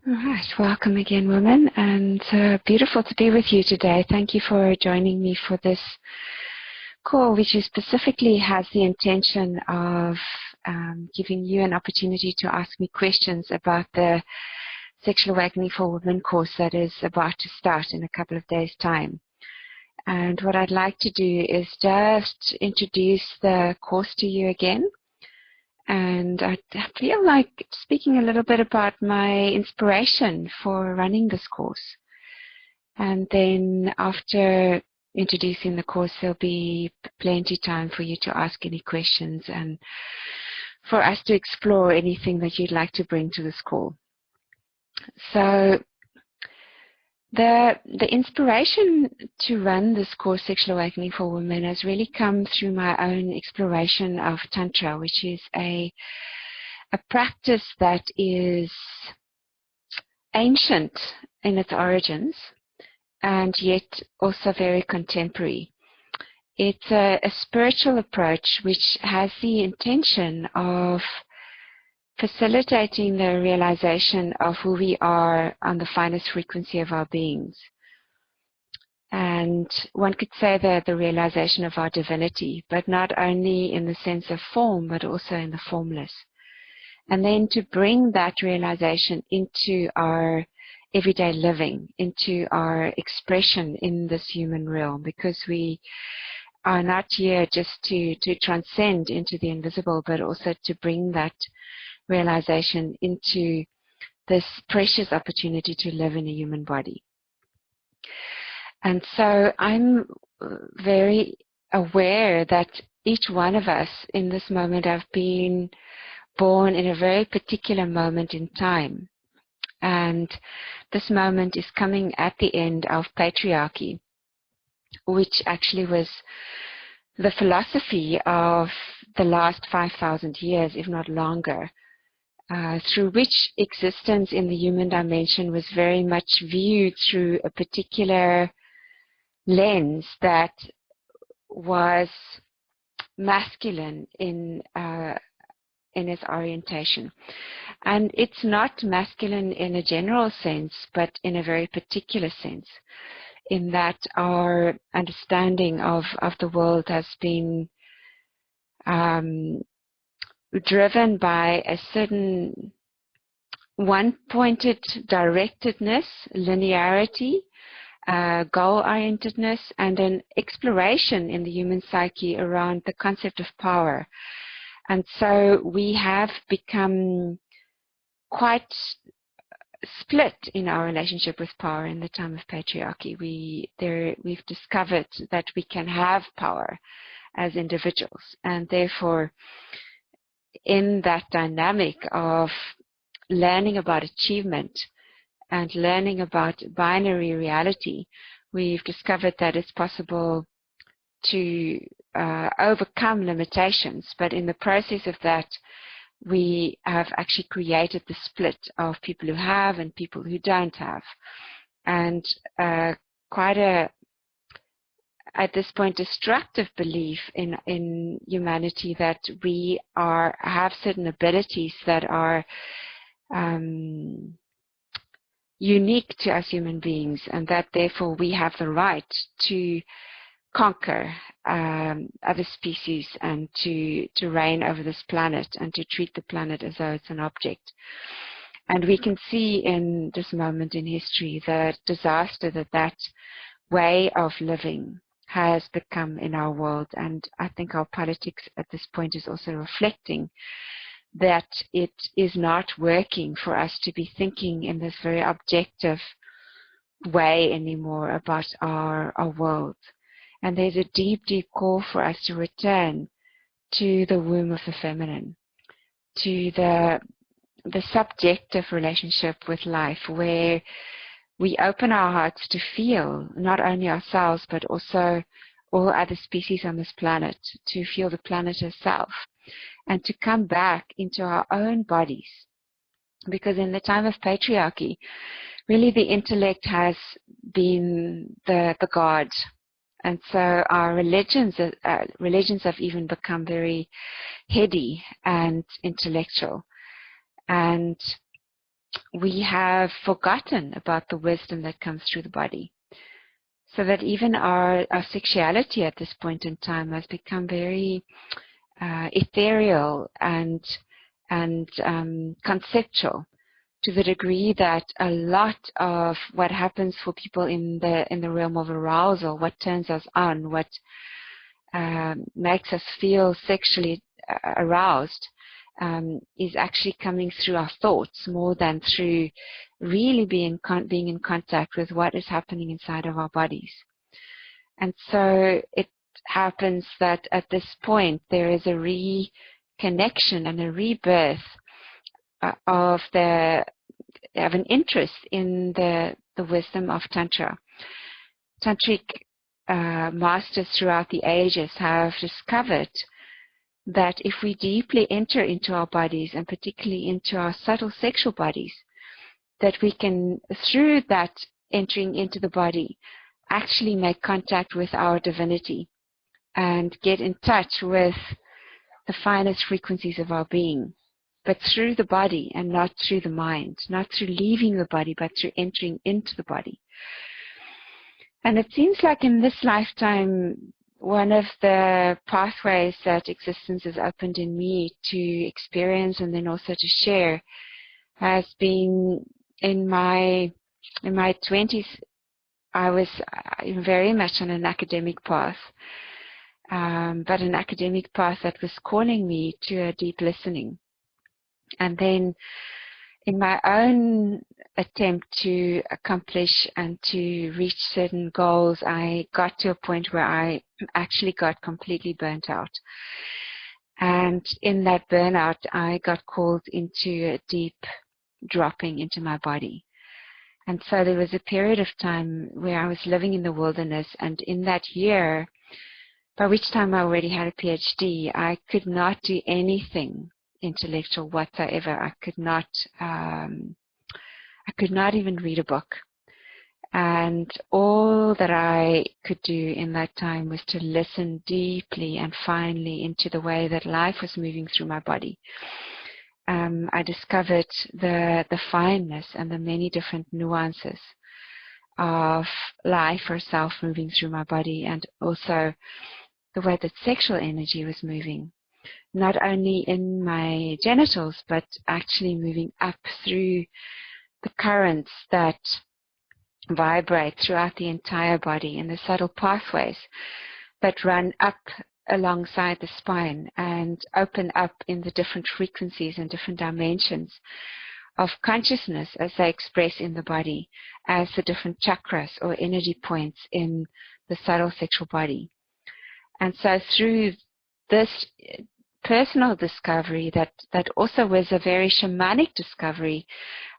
All right, welcome again, women, and beautiful to be with you today. Thank you for joining me for this call, which specifically has the intention of giving you an opportunity to ask me questions about the Sexual Awakening for Women course that is about to start in a couple of days' time. And what I'd like to do is just introduce the course to you again. And I feel like speaking a little bit about my inspiration for running this course. And then after introducing the course, there'll be plenty of time for you to ask any questions and for us to explore anything that you'd like to bring to this call. So the inspiration to run this course, Sexual Awakening for Women, has really come through my own exploration of Tantra, which is a practice that is ancient in its origins and yet also very contemporary. It's a spiritual approach which has the intention of facilitating the realization of who we are on the finest frequency of our beings. And one could say that the realization of our divinity, but not only in the sense of form, but also in the formless. And then to bring that realization into our everyday living, into our expression in this human realm, because we are not here just to transcend into the invisible, but also to bring that realization into this precious opportunity to live in a human body. And so I'm very aware that each one of us in this moment have been born in a very particular moment in time. And this moment is coming at the end of patriarchy, which actually was the philosophy of the last 5,000 years, if not longer, through which existence in the human dimension was very much viewed through a particular lens that was masculine in its orientation. And it's not masculine in a general sense, but in a very particular sense, in that our understanding of the world has been driven by a certain one-pointed directedness, linearity, goal-orientedness, and an exploration in the human psyche around the concept of power. And so we have become quite split in our relationship with power in the time of patriarchy. We've discovered that we can have power as individuals, and therefore in that dynamic of learning about achievement and learning about binary reality, we've discovered that it's possible to overcome limitations, but in the process of that, we have actually created the split of people who have and people who don't have. And quite a, at this point, destructive belief in humanity that we have certain abilities that are unique to us human beings, and that therefore we have the right to conquer other species and to reign over this planet and to treat the planet as though it's an object. And we can see in this moment in history the disaster that way of living has become in our world. And I think our politics at this point is also reflecting that it is not working for us to be thinking in this very objective way anymore about our world. And there's a deep, deep call for us to return to the womb of the feminine, to the subjective relationship with life, where we open our hearts to feel not only ourselves, but also all other species on this planet, to feel the planet herself, and to come back into our own bodies. Because in the time of patriarchy, really the intellect has been the god. And so our religions have even become very heady and intellectual. And we have forgotten about the wisdom that comes through the body. So that even our sexuality at this point in time has become very ethereal and conceptual, to the degree that a lot of what happens for people in the realm of arousal, what turns us on, what makes us feel sexually aroused, is actually coming through our thoughts more than through really being in contact with what is happening inside of our bodies. And so it happens that at this point there is a reconnection and a rebirth of an interest in the wisdom of Tantra. Tantric masters throughout the ages have discovered that if we deeply enter into our bodies, and particularly into our subtle sexual bodies, that we can, through that entering into the body, actually make contact with our divinity and get in touch with the finest frequencies of our being, but through the body and not through the mind, not through leaving the body, but through entering into the body. And it seems like in this lifetime, one of the pathways that existence has opened in me to experience and then also to share has been in my 20s. I was very much on an academic path, but an academic path that was calling me to a deep listening. And then in my own attempt to accomplish and to reach certain goals, I got to a point where I actually got completely burnt out. And in that burnout, I got called into a deep dropping into my body. And so there was a period of time where I was living in the wilderness, and in that year, by which time I already had a PhD, I could not do anything intellectual whatsoever. I could not even read a book. And all that I could do in that time was to listen deeply and finely into the way that life was moving through my body. I discovered the fineness and the many different nuances of life or self moving through my body, and also the way that sexual energy was moving, not only in my genitals, but actually moving up through the currents that vibrate throughout the entire body in the subtle pathways that run up alongside the spine and open up in the different frequencies and different dimensions of consciousness as they express in the body as the different chakras or energy points in the subtle sexual body. And so through this personal discovery that also was a very shamanic discovery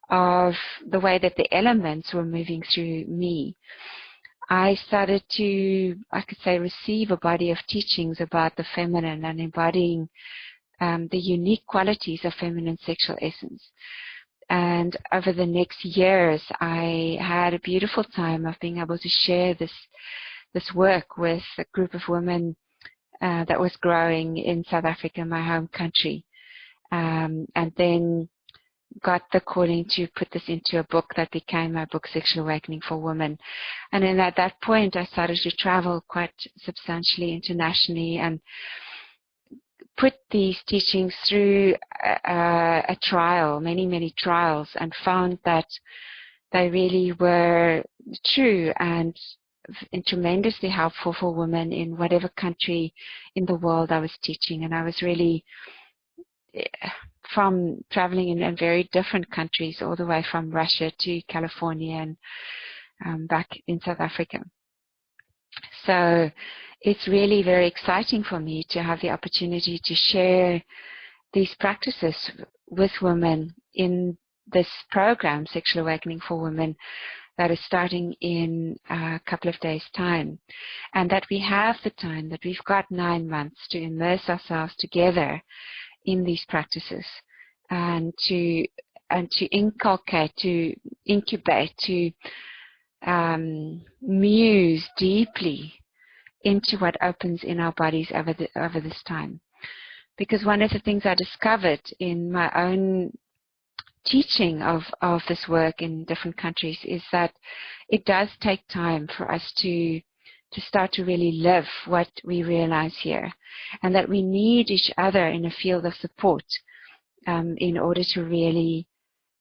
of the way that the elements were moving through me, I started to, I could say, receive a body of teachings about the feminine and embodying the unique qualities of feminine sexual essence. And over the next years, I had a beautiful time of being able to share this work with a group of women that was growing in South Africa, my home country. And then got the calling to put this into a book that became my book, Sexual Awakening for Women. And then at that point, I started to travel quite substantially internationally and put these teachings through a trial, many trials, and found that they really were true and tremendously helpful for women in whatever country in the world I was teaching. And I was really from traveling in very different countries, all the way from Russia to California and back in South Africa. So it's really very exciting for me to have the opportunity to share these practices with women in this program, Sexual Awakening for Women, that is starting in a couple of days' time. And that we have the time, that we've got 9 months to immerse ourselves together in these practices and to inculcate, to incubate, to muse deeply into what opens in our bodies over this time. Because one of the things I discovered in my own teaching of this work in different countries is that it does take time for us to start to really live what we realize here, and that we need each other in a field of support in order to really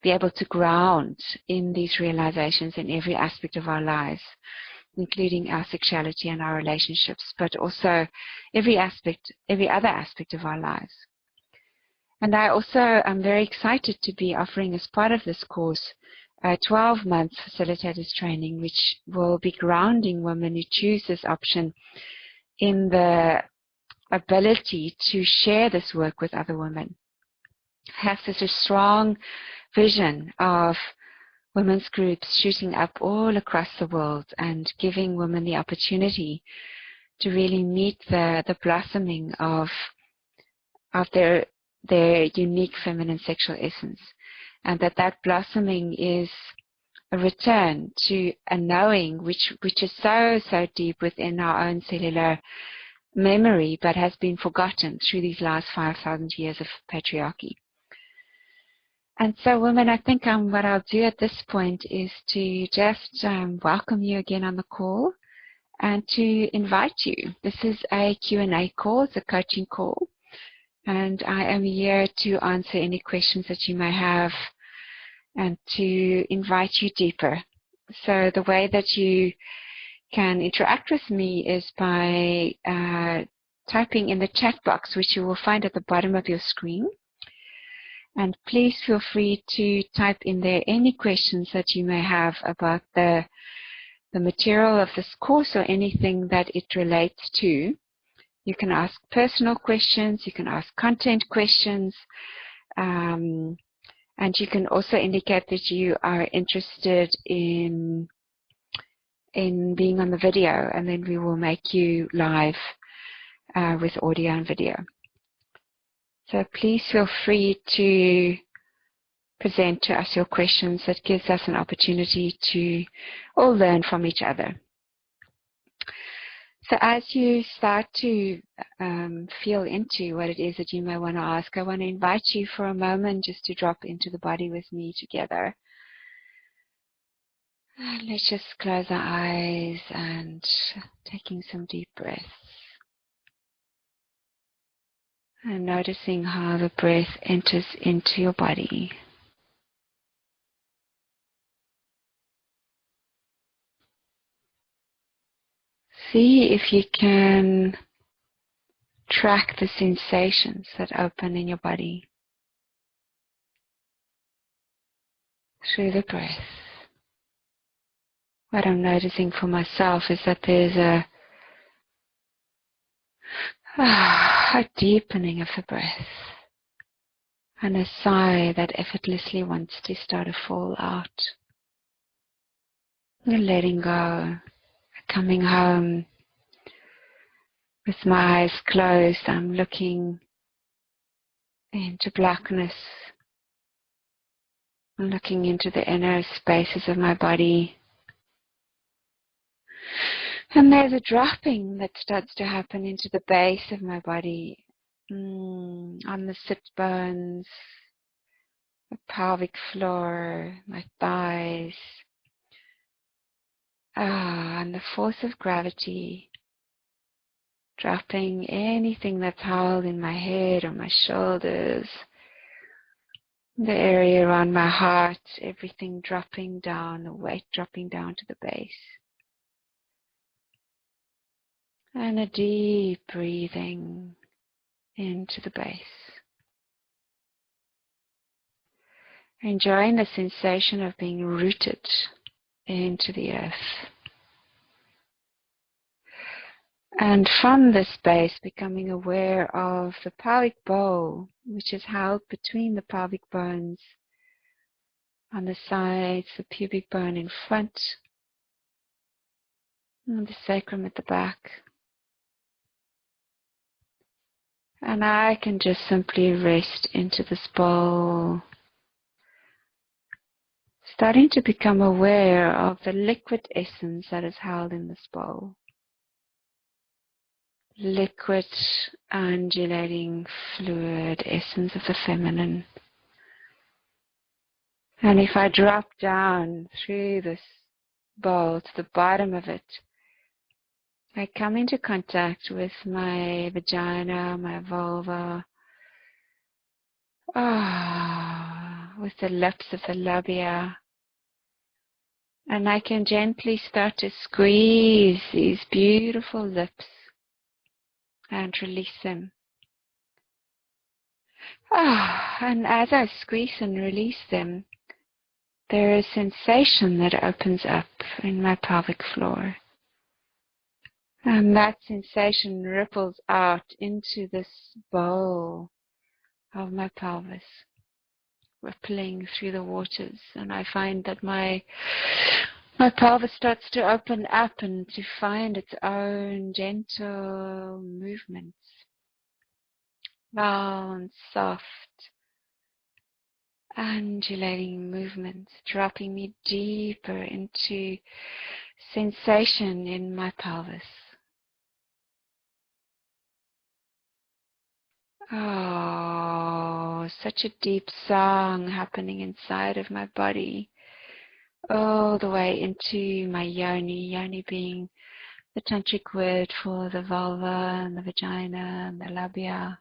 be able to ground in these realizations in every aspect of our lives, including our sexuality and our relationships, but also every other aspect of our lives. And I also am very excited to be offering as part of this course a 12-month facilitators training, which will be grounding women who choose this option in the ability to share this work with other women. Has such a strong vision of women's groups shooting up all across the world and giving women the opportunity to really meet the blossoming of their unique feminine sexual essence, and that blossoming is a return to a knowing which is so deep within our own cellular memory, but has been forgotten through these last 5,000 years of patriarchy. And so, women, I think what I'll do at this point is to just welcome you again on the call and to invite you. This is a Q&A call, it's a coaching call, and I am here to answer any questions that you may have and to invite you deeper. So the way that you can interact with me is by typing in the chat box, which you will find at the bottom of your screen. And please feel free to type in there any questions that you may have about the material of this course or anything that it relates to. You can ask personal questions, you can ask content questions, and you can also indicate that you are interested in being on the video, and then we will make you live with audio and video. So please feel free to present to us your questions. That gives us an opportunity to all learn from each other. So as you start to feel into what it is that you may want to ask, I want to invite you for a moment just to drop into the body with me together. And let's just close our eyes and taking some deep breaths. And noticing how the breath enters into your body. See if you can track the sensations that open in your body through the breath. What I'm noticing for myself is that there's a deepening of the breath and a sigh that effortlessly wants to start to fall out. And letting go, coming home with my eyes closed. I'm looking into blackness. I'm looking into the inner spaces of my body. And there's a dropping that starts to happen into the base of my body, on the sit bones, the pelvic floor, my thighs, and the force of gravity, dropping anything that's held in my head or my shoulders, the area around my heart, everything dropping down, the weight dropping down to the base. And a deep breathing into the base. Enjoying the sensation of being rooted into the earth. And from this space, becoming aware of the pelvic bowl, which is held between the pelvic bones on the sides, the pubic bone in front, and the sacrum at the back. And I can just simply rest into this bowl, starting to become aware of the liquid essence that is held in this bowl. Liquid, undulating, fluid essence of the feminine. And if I drop down through this bowl to the bottom of it, I come into contact with my vagina, my vulva, with the lips of the labia. And I can gently start to squeeze these beautiful lips and release them. And as I squeeze and release them, there is sensation that opens up in my pelvic floor. And that sensation ripples out into this bowl of my pelvis, rippling through the waters. And I find that my pelvis starts to open up and to find its own gentle movements, round, soft, undulating movements, dropping me deeper into sensation in my pelvis. Oh, such a deep song happening inside of my body, all the way into my yoni, yoni being the tantric word for the vulva and the vagina and the labia.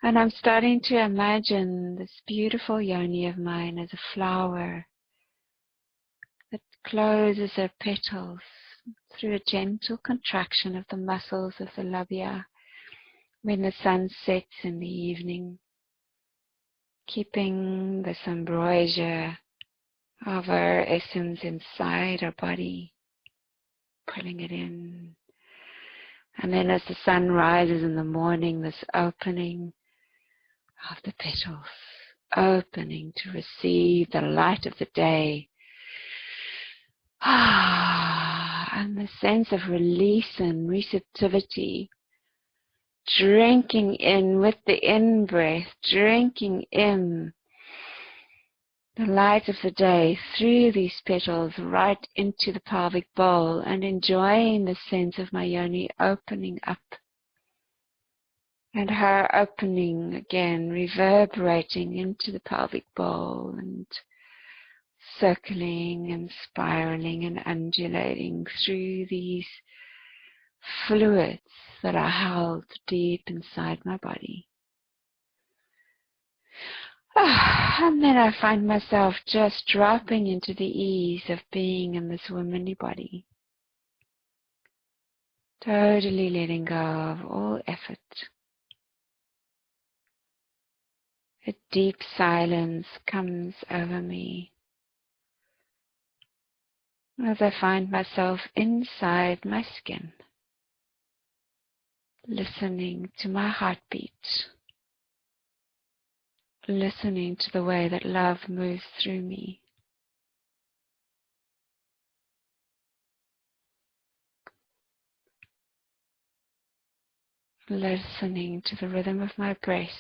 And I'm starting to imagine this beautiful yoni of mine as a flower that closes her petals through a gentle contraction of the muscles of the labia when the sun sets in the evening, keeping this ambrosia of our essence inside our body, pulling it in. And then as the sun rises in the morning, this opening of the petals, opening to receive the light of the day. And the sense of release and receptivity, drinking in with the in-breath, drinking in the light of the day through these petals right into the pelvic bowl, and enjoying the sense of my yoni opening up and her opening again, reverberating into the pelvic bowl and circling and spiraling and undulating through these fluids that are held deep inside my body. And then I find myself just dropping into the ease of being in this womanly body, totally letting go of all effort. A deep silence comes over me as I find myself inside my skin, listening to my heartbeat, listening to the way that love moves through me. Listening to the rhythm of my breaths,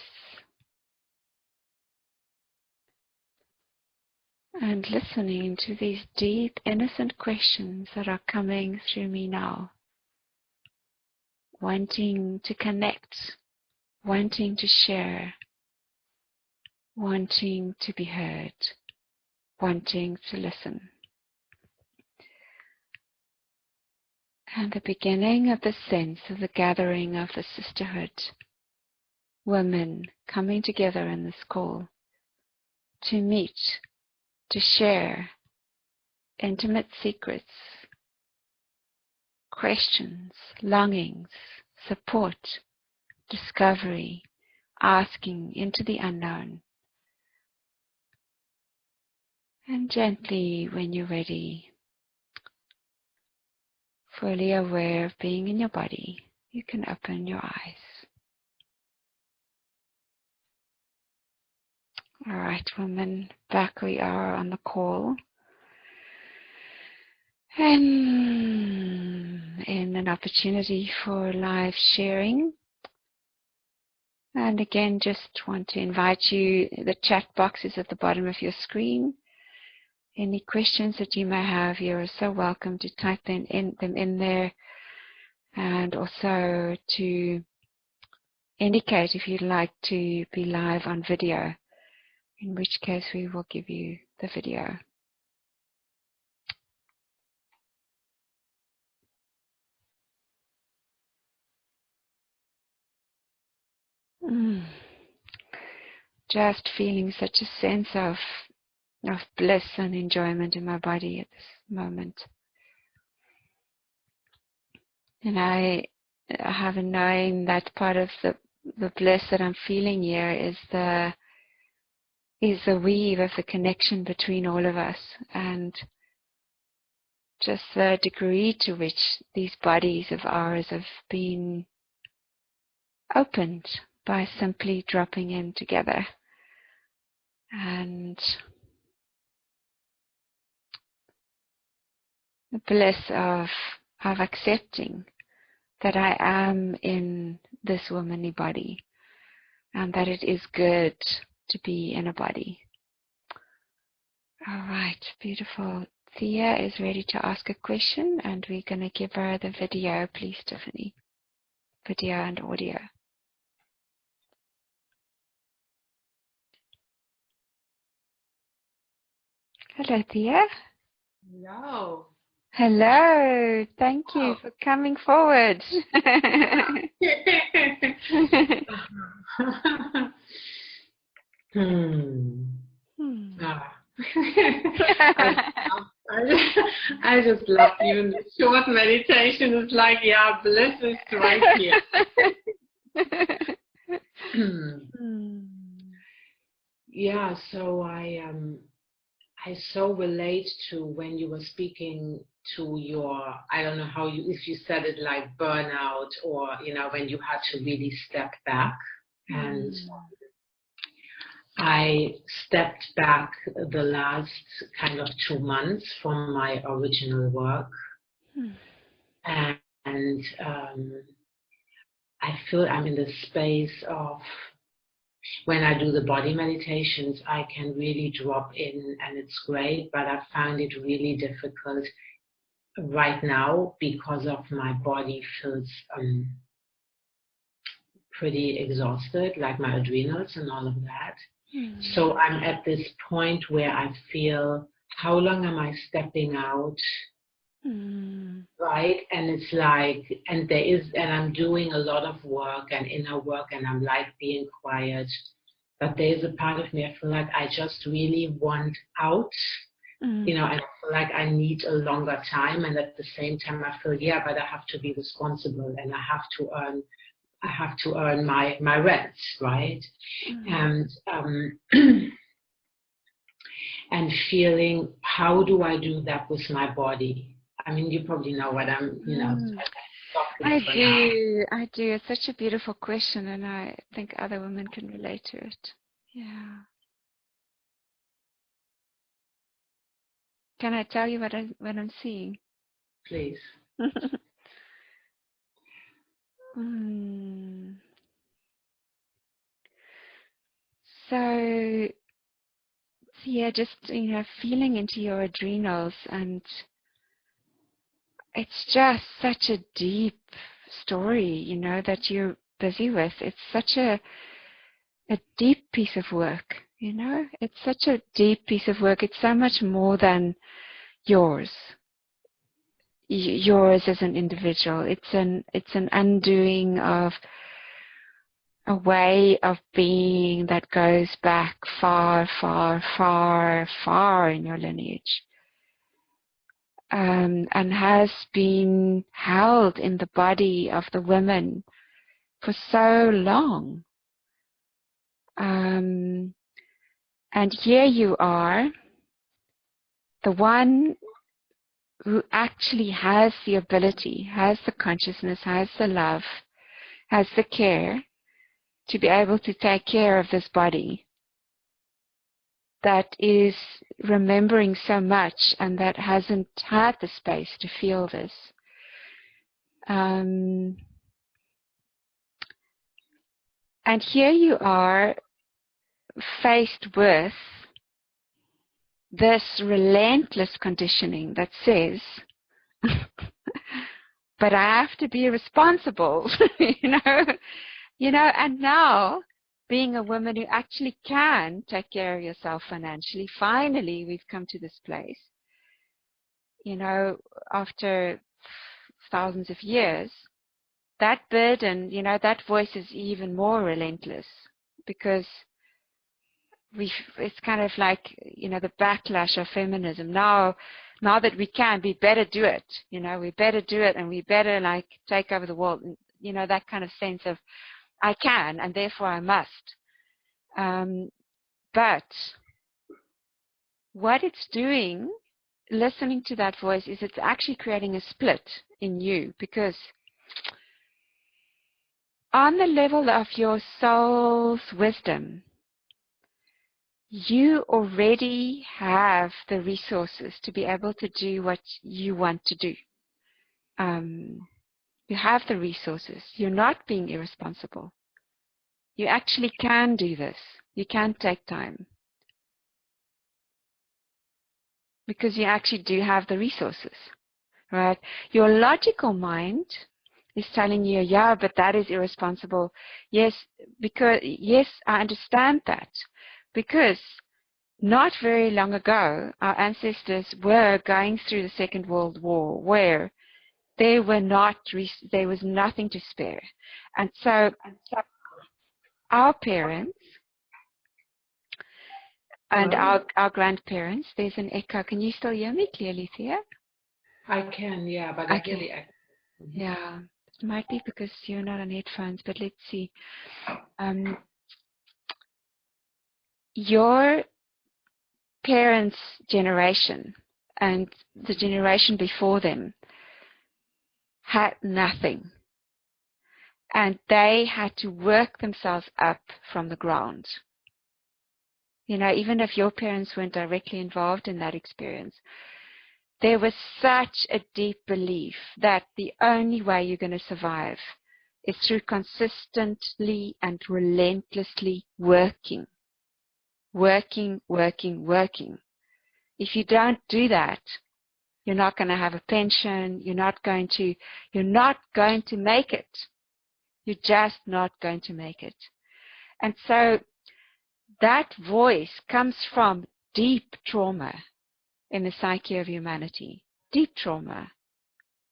and listening to these deep, innocent questions that are coming through me now. Wanting to connect, wanting to share, wanting to be heard, wanting to listen. And the beginning of the sense of the gathering of the sisterhood, women coming together in this call to meet, to share intimate secrets, questions, longings, support, discovery, asking into the unknown. And gently, when you're ready, fully aware of being in your body, you can open your eyes. All right, women, back we are on the call. And in an opportunity for live sharing. And again, just want to invite you, the chat box is at the bottom of your screen. Any questions that you may have, you're so welcome to type them in there, and also to indicate if you'd like to be live on video. in which case we will give you the video. Just feeling such a sense of bliss and enjoyment in my body at this moment. And I have a knowing that part of the bliss that I'm feeling here is the weave of the connection between all of us, and just the degree to which these bodies of ours have been opened by simply dropping in together. And the bliss of accepting that I am in this womanly body, and that it is good to be in a body. All right, beautiful. Thea is ready to ask a question, and we're going to give her the video, please, Tiffany. Video and audio. Hello, Thea. Hello. Hello. Thank you for coming forward. I just love even the short meditation. It's like, yeah, bliss is right here. Yeah, so I so relate to when you were speaking to your, I don't know how if you said it like burnout, or, when you had to really step back. And I stepped back the last kind of 2 months from my original work. And I feel I'm in the space of, when I do the body meditations, I can really drop in and it's great, but I find it really difficult right now because of my body feels pretty exhausted, like my adrenals and all of that. So I'm at this point where I feel, how long am I stepping out? Right? And it's like, and I'm doing a lot of work and inner work, and I'm like being quiet. But there's a part of me, I feel like I just really want out. And I feel like I need a longer time. And at the same time, I feel, yeah, but I have to be responsible, and I have to earn my rent, right? And and feeling, how do I do that with my body? I mean, you probably know what I'm, I do. It's such a beautiful question, and I think other women can relate to it. Yeah. Can I tell you what I'm seeing? Please. So, yeah, just, feeling into your adrenals, and it's just such a deep story, that you're busy with. It's such a deep piece of work, It's such a deep piece of work. It's so much more than yours. Yours as an individual. It's an undoing of a way of being that goes back far, far, far, far in your lineage. And has been held in the body of the women for so long. And here you are, the one who actually has the ability, has the consciousness, has the love, has the care to be able to take care of this body that is remembering so much and that hasn't had the space to feel this. And here you are, faced with this relentless conditioning that says, but I have to be responsible, and now being a woman who actually can take care of yourself financially. Finally, we've come to this place, after thousands of years. That burden, that voice is even more relentless, because it's kind of like, the backlash of feminism. Now that we can, we better do it. We better do it, and we better take over the world. That kind of sense of I can, and therefore I must. But what it's doing, listening to that voice, is it's actually creating a split in you, because on the level of your soul's wisdom, you already have the resources to be able to do what you want to do. You have the resources. You're not being irresponsible. You actually can do this. You can take time, because you actually do have the resources, right? Your logical mind is telling you, yeah, but that is irresponsible. Yes, I understand that. Because not very long ago, our ancestors were going through the Second World War, where there was nothing to spare. And so our parents and our grandparents, there's an echo. Can you still hear me clearly, Thea? I can, yeah, but I hear the echo. Yeah, it might be because you're not on headphones, but let's see. Your parents' generation and the generation before them had nothing. And they had to work themselves up from the ground. Even if your parents weren't directly involved in that experience, there was such a deep belief that the only way you're going to survive is through consistently and relentlessly working. Working. If you don't do that, you're not going to have a pension. You're not going to make it. You're just not going to make it. And so that voice comes from deep trauma in the psyche of humanity. Deep trauma.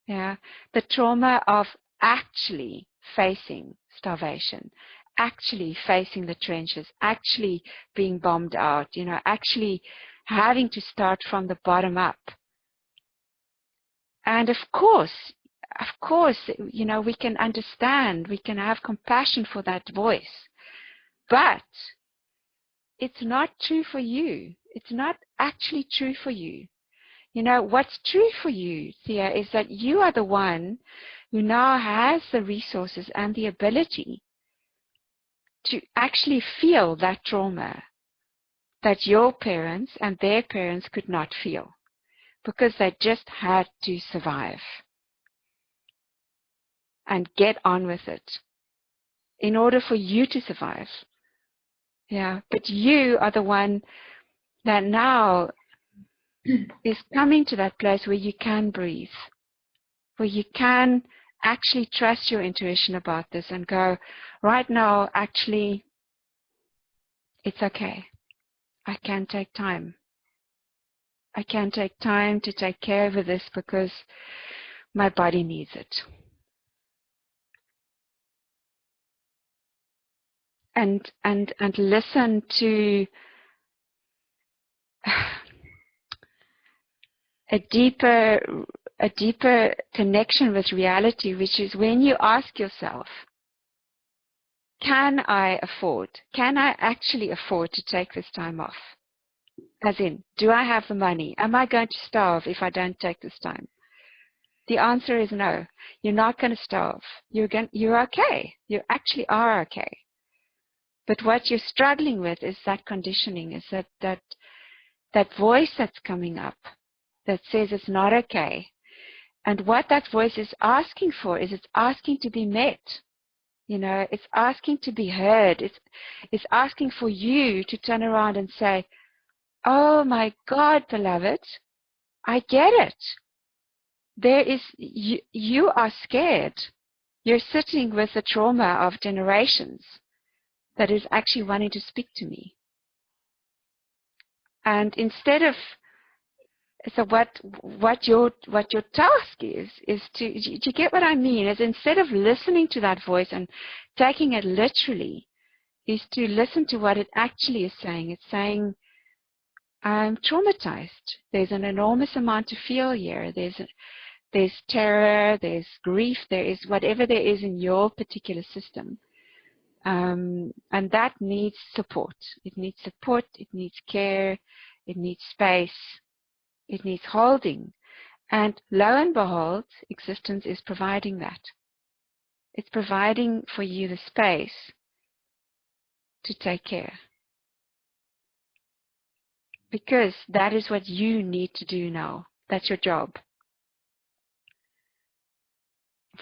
Yeah. The trauma of actually facing starvation, actually facing the trenches, actually being bombed out, actually having to start from the bottom up. And of course, we can understand, we can have compassion for that voice. But it's not true for you. It's not actually true for you. What's true for you, Thea, is that you are the one who now has the resources and the ability to actually feel that trauma that your parents and their parents could not feel, because they just had to survive and get on with it in order for you to survive. Yeah, but you are the one that now is coming to that place where you can breathe, where you can actually trust your intuition about this and go, right now, actually, it's okay. I can take time. I can take time to take care of this because my body needs it. And listen to a deeper connection with reality, which is when you ask yourself, can I actually afford to take this time off? As in, do I have the money? Am I going to starve if I don't take this time? The answer is no. You're not going to starve. You're okay. You actually are okay. But what you're struggling with is that conditioning, is that voice that's coming up that says it's not okay. And what that voice is asking for is it's asking to be met. It's asking to be heard. It's asking for you to turn around and say, oh my God, beloved, I get it. You are scared. You're sitting with the trauma of generations. that is actually wanting to speak to me. And instead of, so what your task is to, do you get what I mean? Is instead of listening to that voice and taking it literally, is to listen to what it actually is saying. It's saying, I'm traumatized. There's an enormous amount to feel here. There's terror, there's grief, there is whatever there is in your particular system. And that needs support. It needs support, it needs care, it needs space, it needs holding. And lo and behold, existence is providing that. It's providing for you the space to take care. Because that is what you need to do now. That's your job.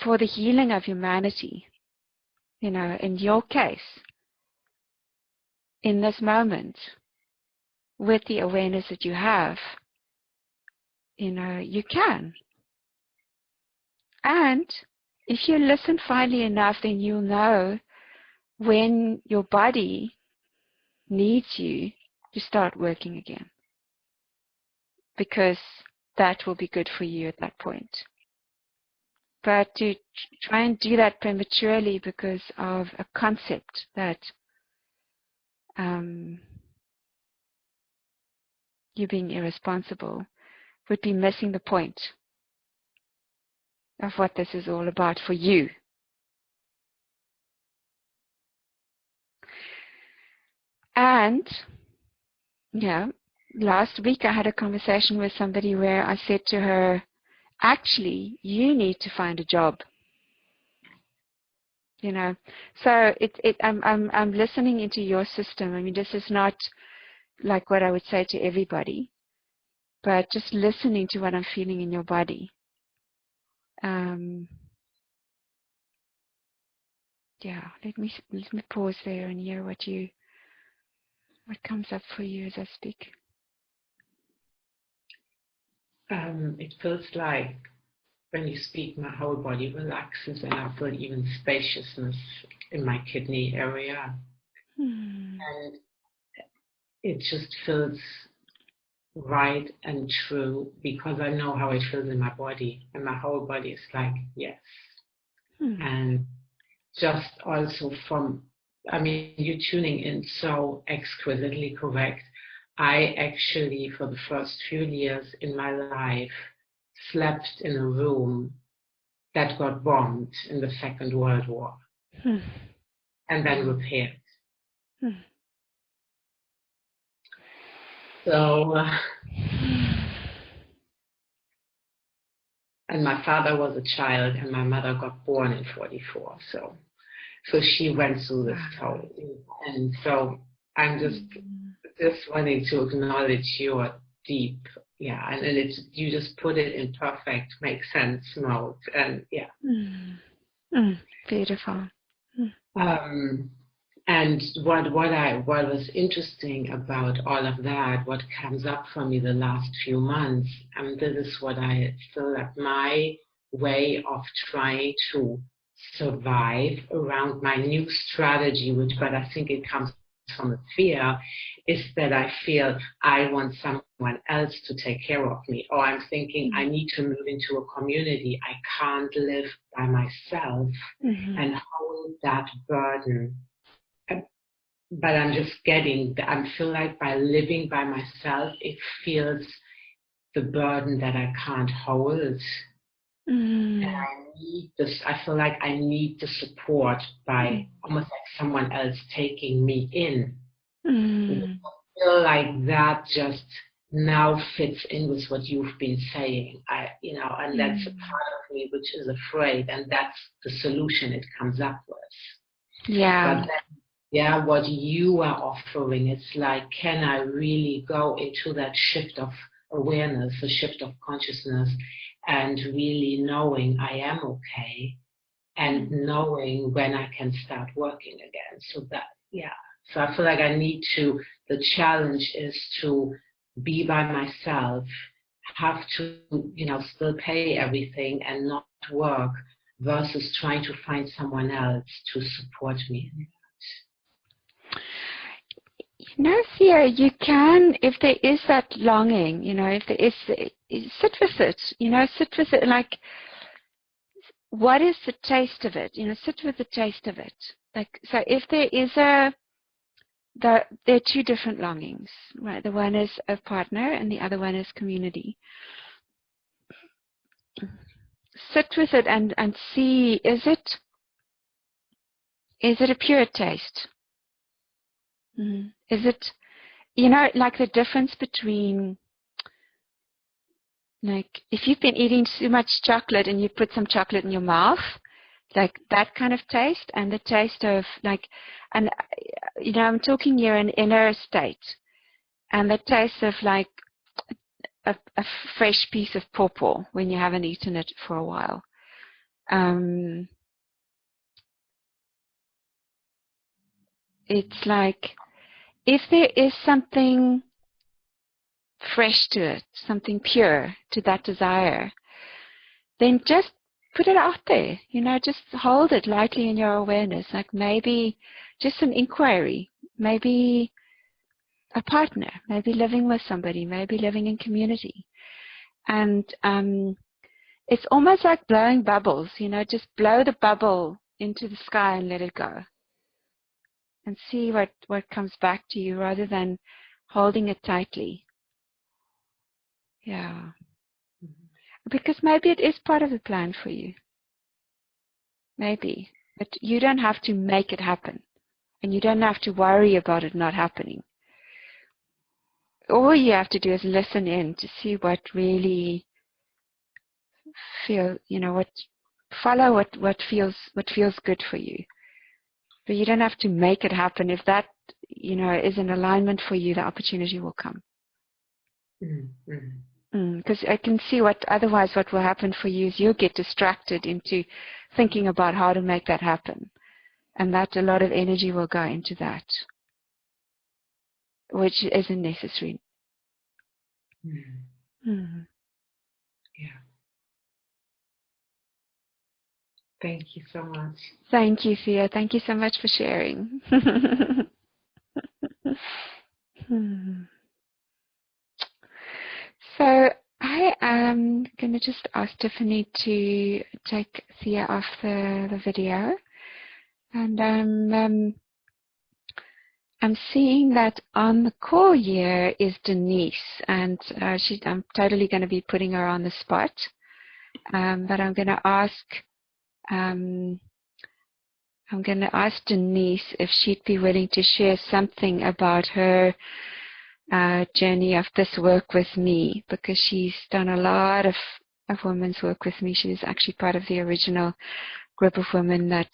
For the healing of humanity, in your case, in this moment, with the awareness that you have, you can. And if you listen finely enough, then you'll know when your body needs you to start working again. Because that will be good for you at that point. But to try and do that prematurely because of a concept that you being irresponsible would be missing the point of what this is all about for you. And, last week I had a conversation with somebody where I said to her, actually, you need to find a job. So I'm listening into your system. I mean, this is not like what I would say to everybody, but just listening to what I'm feeling in your body. Let me pause there and hear what comes up for you as I speak. It feels like when you speak, my whole body relaxes, and I feel even spaciousness in my kidney area. And it just feels right and true because I know how it feels in my body, and my whole body is like, yes. And just also you're tuning in so exquisitely correct. I actually, for the first few years in my life, slept in a room that got bombed in the Second World War and then repaired. So, and my father was a child and my mother got born in 1944. So she went through this whole thing. And so I'm just wanting to acknowledge your deep, and you just put it in perfect, make sense mode, and beautiful. And what was interesting about all of that, what comes up for me the last few months, this is what I feel like my way of trying to survive around my new strategy, but I think it comes from a fear, is that I feel I want someone else to take care of me, or I'm thinking I need to move into a community. I can't live by myself and hold that burden. But I feel like by living by myself, it feels the burden that I can't hold. And I feel like I need the support by almost like someone else taking me in. I feel like that just now fits in with what you've been saying. And that's a part of me which is afraid, and that's the solution it comes up with. Yeah. But then, what you are offering, it's like, can I really go into that shift of awareness, a shift of consciousness, and really knowing I am okay, and knowing when I can start working again. So I feel like the challenge is to be by myself, have to, still pay everything and not work, versus trying to find someone else to support me in that. Thea, you can, if there is that longing, if there is, sit with it, sit with it, like, what is the taste of it? Sit with the taste of it. Like, so if there is there are two different longings, right? The one is a partner and the other one is community. Sit with it and see, is it a pure taste? Is it, like the difference between, like, if you've been eating too much chocolate and you put some chocolate in your mouth, like that kind of taste, and the taste of, like, and, I'm talking here an inner state, and the taste of, like, a fresh piece of pawpaw when you haven't eaten it for a while. It's like, if there is something fresh to it, something pure to that desire, then just put it out there, just hold it lightly in your awareness, like maybe just an inquiry, maybe a partner, maybe living with somebody, maybe living in community. And it's almost like blowing bubbles, just blow the bubble into the sky and let it go. And see what comes back to you rather than holding it tightly. Yeah. Because maybe it is part of the plan for you. Maybe. But you don't have to make it happen. And you don't have to worry about it not happening. All you have to do is listen in to see what really follow what feels good for you. But you don't have to make it happen. If that, is in alignment for you, the opportunity will come. Because I can see otherwise what will happen for you is you'll get distracted into thinking about how to make that happen. And that a lot of energy will go into that, which isn't necessary. Yeah. Thank you so much. Thank you, Thea. Thank you so much for sharing. So I am going to just ask Tiffany to take Thea off the video. And I'm seeing that on the call here is Denise, and I'm totally going to be putting her on the spot. But I'm going to ask Denise if she'd be willing to share something about her journey of this work with me, because she's done a lot of women's work with me. She was actually part of the original group of women that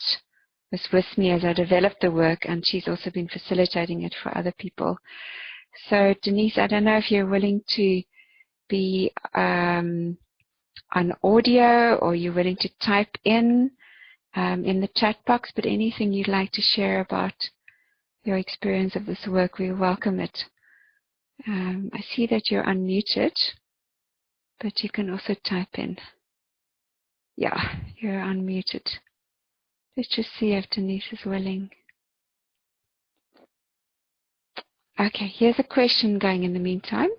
was with me as I developed the work, and she's also been facilitating it for other people. So Denise, I don't know if you're willing to be on audio, or you're willing to type in the chat box, but anything you'd like to share about your experience of this work, we welcome it. I see that you're unmuted, but you can also type in. Yeah, you're unmuted. Let's just see if Denise is willing. Okay, here's a question going in the meantime.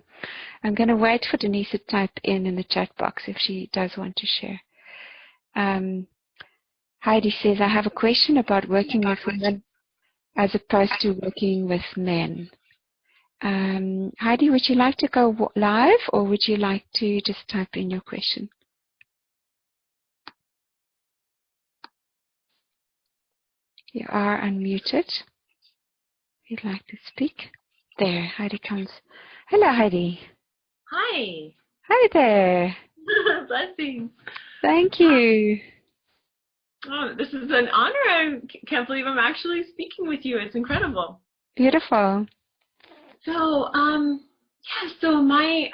I'm going to wait for Denise to type in the chat box if she does want to share. Heidi says, I have a question about working with women as opposed to working with men. Heidi, would you like to go live, or would you like to just type in your question? You are unmuted. If you'd like to speak. There, Heidi comes. Hello, Heidi. Hi. Hi there. Blessings. Thank you. Oh, this is an honor. I can't believe I'm actually speaking with you. It's incredible. Beautiful. So, so my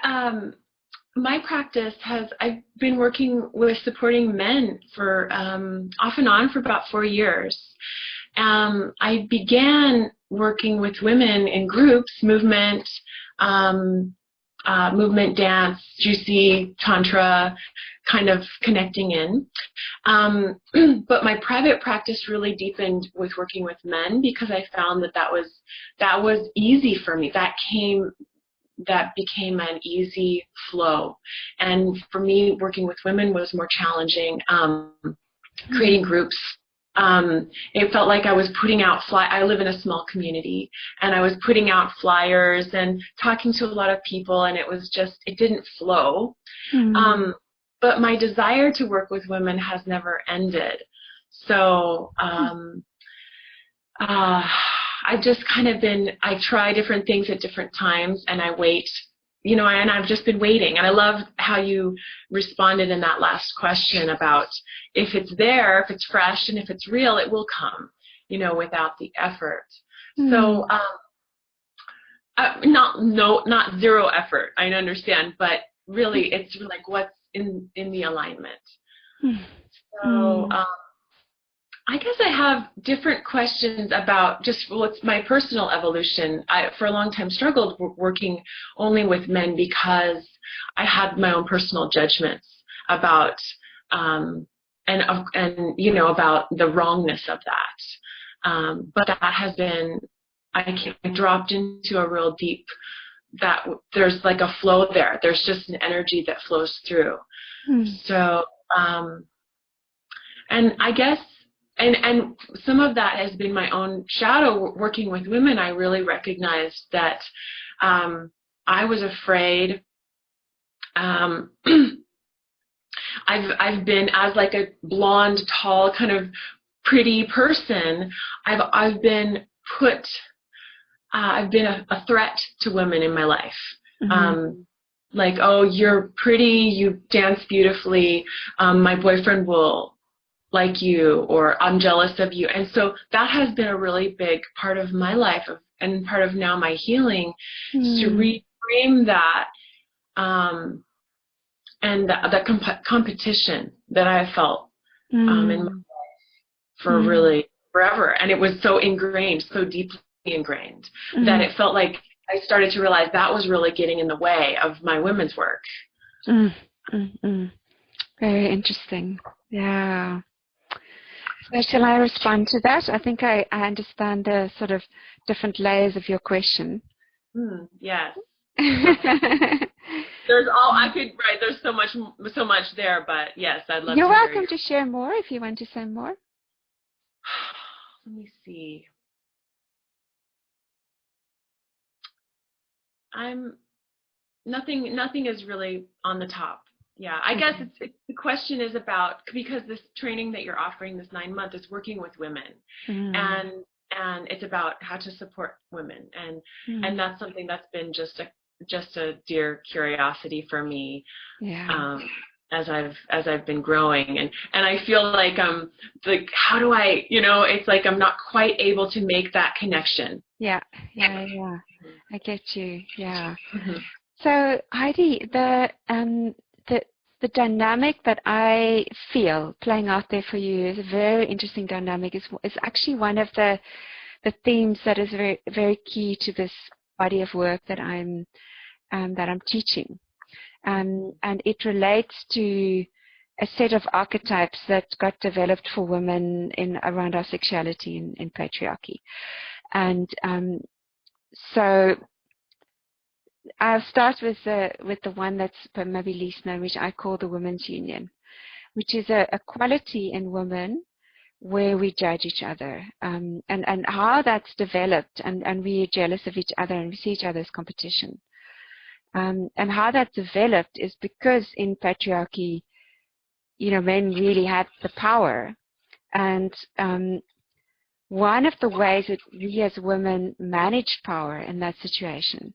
practice I've been working with supporting men for off and on for about 4 years. I began working with women in groups, movement, movement, dance, juicy, tantra, kind of connecting in. But my private practice really deepened with working with men because I found that was easy for me. That became an easy flow. And for me, working with women was more challenging. Creating groups. It felt like I was putting out I live in a small community, and I was putting out flyers and talking to a lot of people, and it didn't flow. But my desire to work with women has never ended. So I've just kind of I try different things at different times, and I wait, and I've just been waiting. And I love how you responded in that last question about if it's there, if it's fresh, and if it's real, it will come, without the effort. So, not zero effort, I understand, but really it's like what's in the alignment. So, I guess I have different questions about just what's my personal evolution. I, for a long time, struggled working only with men because I had my own personal judgments about about the wrongness of that. But that has been, I dropped into a real deep, that there's like a flow there. There's just an energy that flows through. So, and I guess, and some of that has been my own shadow. Working with women, I really recognized that I was afraid. I've been, as like a blonde, tall, kind of pretty person, I've been a threat to women in my life. Like, oh, you're pretty, you dance beautifully, my boyfriend will like you, or I'm jealous of you. And so that has been a really big part of my life, and part of now my healing, is to reframe that, and the competition that I felt in my life for really forever. And it was so ingrained, so deeply ingrained, that it felt like I started to realize that was really getting in the way of my women's work. Very interesting. Yeah. So shall I respond to that? I think I understand the sort of different layers of your question. Yes. There's so much there, but yes, I'd love You're to hear welcome to share more if you want to say more. Let me see. Nothing is really on the top. Yeah, I guess the question is about, because this training that you're offering, this 9-month, is working with women, and it's about how to support women, and that's something that's been just a dear curiosity for me. Yeah. As I've been growing, and I feel like how do I, it's like I'm not quite able to make that connection. Yeah. I get you. Yeah. So Heidi, the dynamic that I feel playing out there for you is a very interesting dynamic. It's actually one of the themes that is very, very key to this body of work that I'm teaching, and it relates to a set of archetypes that got developed for women around our sexuality in patriarchy, and so I'll start with the one that's maybe least known, which I call the Women's Union, which is a quality in women where we judge each other, and how that's developed, and we are jealous of each other, and we see each other as competition. And how that developed is because in patriarchy, men really had the power, and one of the ways that we as women managed power in that situation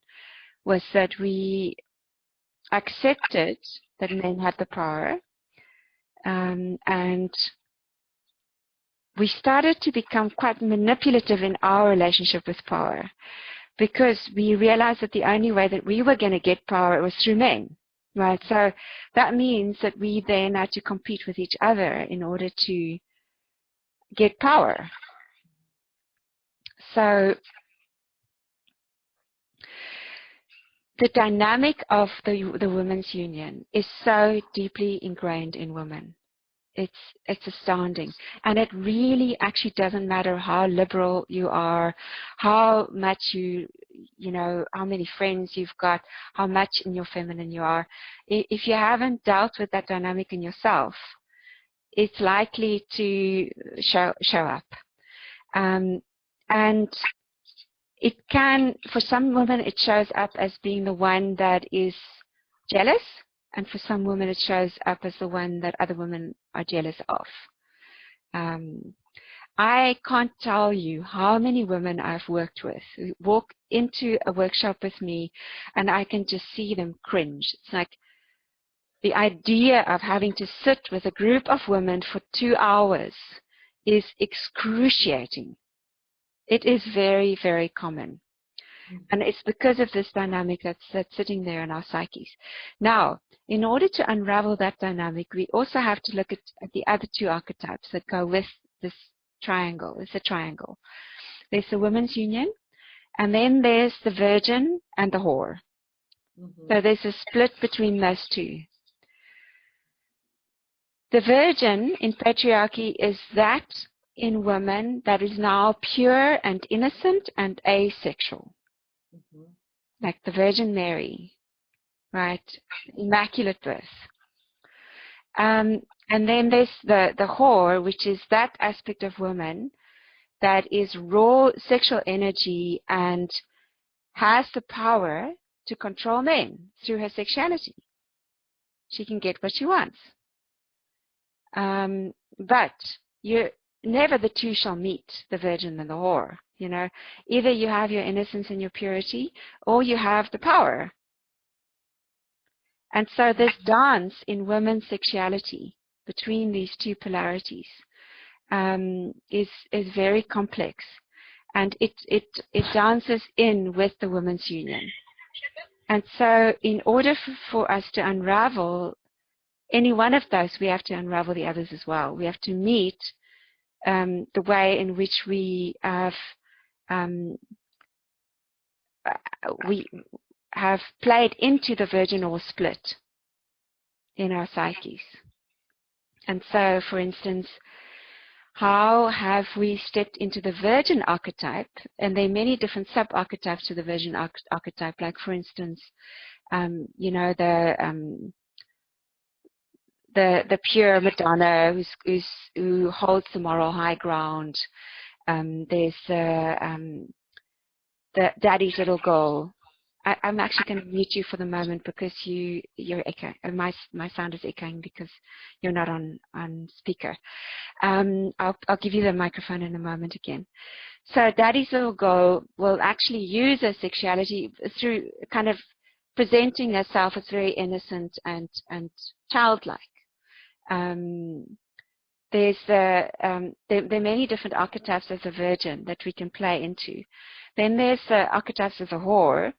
was that we accepted that men had the power, and we started to become quite manipulative in our relationship with power, because we realized that the only way that we were going to get power was through men, right? So that means that we then had to compete with each other in order to get power. So the dynamic of the women's union is so deeply ingrained in women. It's astounding. And it really actually doesn't matter how liberal you are, how much you know, how many friends you've got, how much in your feminine you are. If you haven't dealt with that dynamic in yourself, it's likely to show up. And it can, for some women, it shows up as being the one that is jealous, and for some women it shows up as the one that other women are jealous of. I can't tell you how many women I've worked with who walk into a workshop with me and I can just see them cringe. It's like the idea of having to sit with a group of women for 2 hours is excruciating. It is very, very common. And it's because of this dynamic that's sitting there in our psyches. Now, in order to unravel that dynamic, we also have to look at the other two archetypes that go with this triangle. It's a triangle. There's the women's union, and then there's the virgin and the whore. So there's a split between those two. The virgin in patriarchy is that in women that is now pure and innocent and asexual. Like the Virgin Mary, right? Immaculate birth. And then there's the whore, which is that aspect of woman that is raw sexual energy and has the power to control men through her sexuality. She can get what she wants. But never the two shall meet, the virgin and the whore. You know, either you have your innocence and your purity, or you have the power. And so this dance in women's sexuality between these two polarities is very complex, and it dances in with the women's union. And so, in order for us to unravel any one of those, we have to unravel the others as well. We have to meet the way in which we have played into the virgin or split in our psyches. And so, for instance, how have we stepped into the virgin archetype? And there are many different sub-archetypes to the virgin archetype. Like, for instance, you know, the pure Madonna who holds the moral high ground. There's the daddy's little girl. I'm actually going to mute you for the moment because you're echoing. My sound is echoing because you're not on speaker. I'll give you the microphone in a moment again. So daddy's little girl will actually use her sexuality through kind of presenting herself as very innocent and childlike. There are many different archetypes of the virgin that we can play into. Then there's the archetypes of the whore.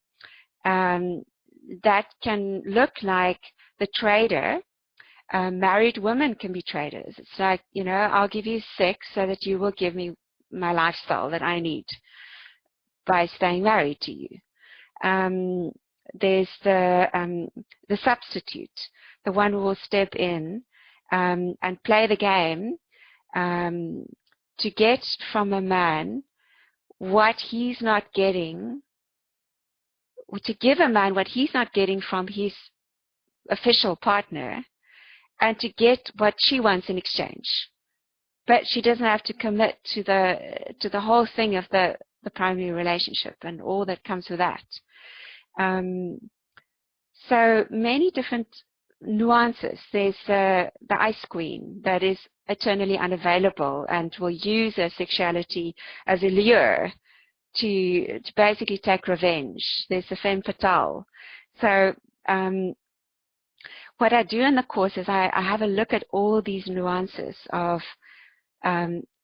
That can look like the trader. Married women can be traders. It's like, you know, I'll give you sex so that you will give me my lifestyle that I need by staying married to you. There's the substitute, the one who will step in and play the game to get from a man what he's not getting, to give a man what he's not getting from his official partner, and to get what she wants in exchange. But she doesn't have to commit to the whole thing of the primary relationship and all that comes with that. So many different nuances. There's the ice queen that is eternally unavailable and will use her sexuality as a lure to basically take revenge. There's the femme fatale. So what I do in the course is I have a look at all these nuances of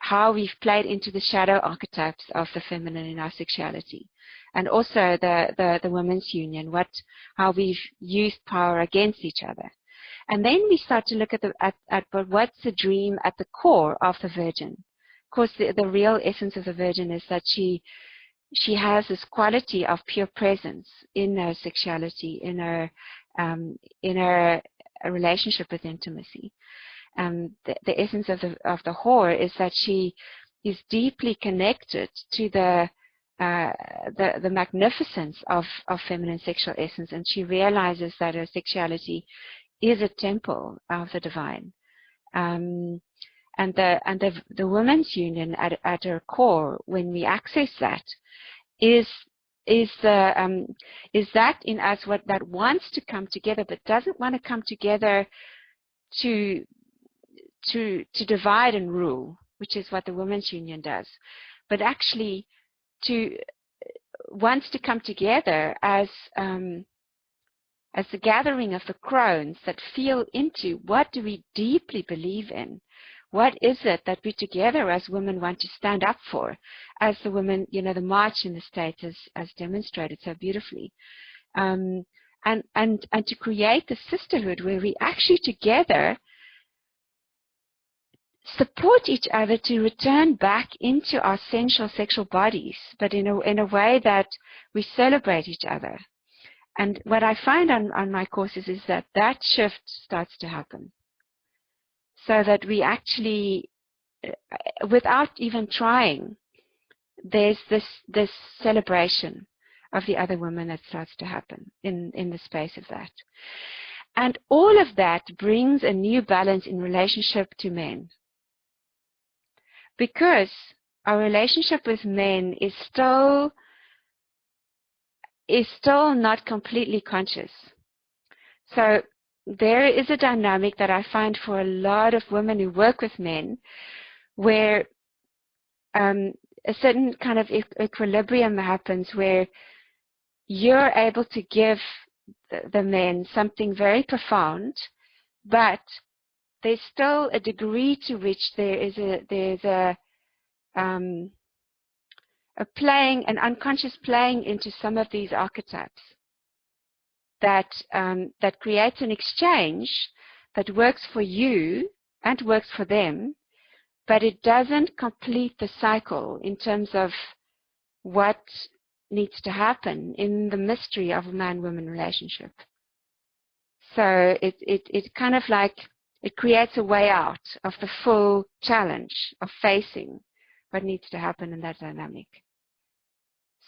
how we've played into the shadow archetypes of the feminine in our sexuality, and also the women's union, how we've used power against each other. And then we start to look at what's the dream at the core of the virgin. Of course, the real essence of the virgin is that she she has this quality of pure presence in her sexuality, in her relationship with intimacy. The essence of the whore is that she is deeply connected to the magnificence of feminine sexual essence, and she realizes that her sexuality is a temple of the divine. And the women's union at her core, when we access that, is that in us that wants to come together, but doesn't want to come together to divide and rule, which is what the women's union does, but actually wants to come together as the gathering of the crones that feel into what do we deeply believe in. What is it that we together as women want to stand up for? As the women, the march in the States has demonstrated so beautifully. And to create the sisterhood where we actually together support each other to return back into our sensual sexual bodies, but in a way that we celebrate each other. And what I find on my courses is that shift starts to happen. So that we actually, without even trying, there's this celebration of the other woman that starts to happen in the space of that. And all of that brings a new balance in relationship to men. Because our relationship with men is still not completely conscious. So there is a dynamic that I find for a lot of women who work with men where a certain kind of equilibrium happens where you're able to give the men something very profound, but there's still a degree to which there's a playing, an unconscious playing into some of these archetypes that creates an exchange that works for you and works for them, but it doesn't complete the cycle in terms of what needs to happen in the mystery of a man-woman relationship. So it kind of like, it creates a way out of the full challenge of facing what needs to happen in that dynamic.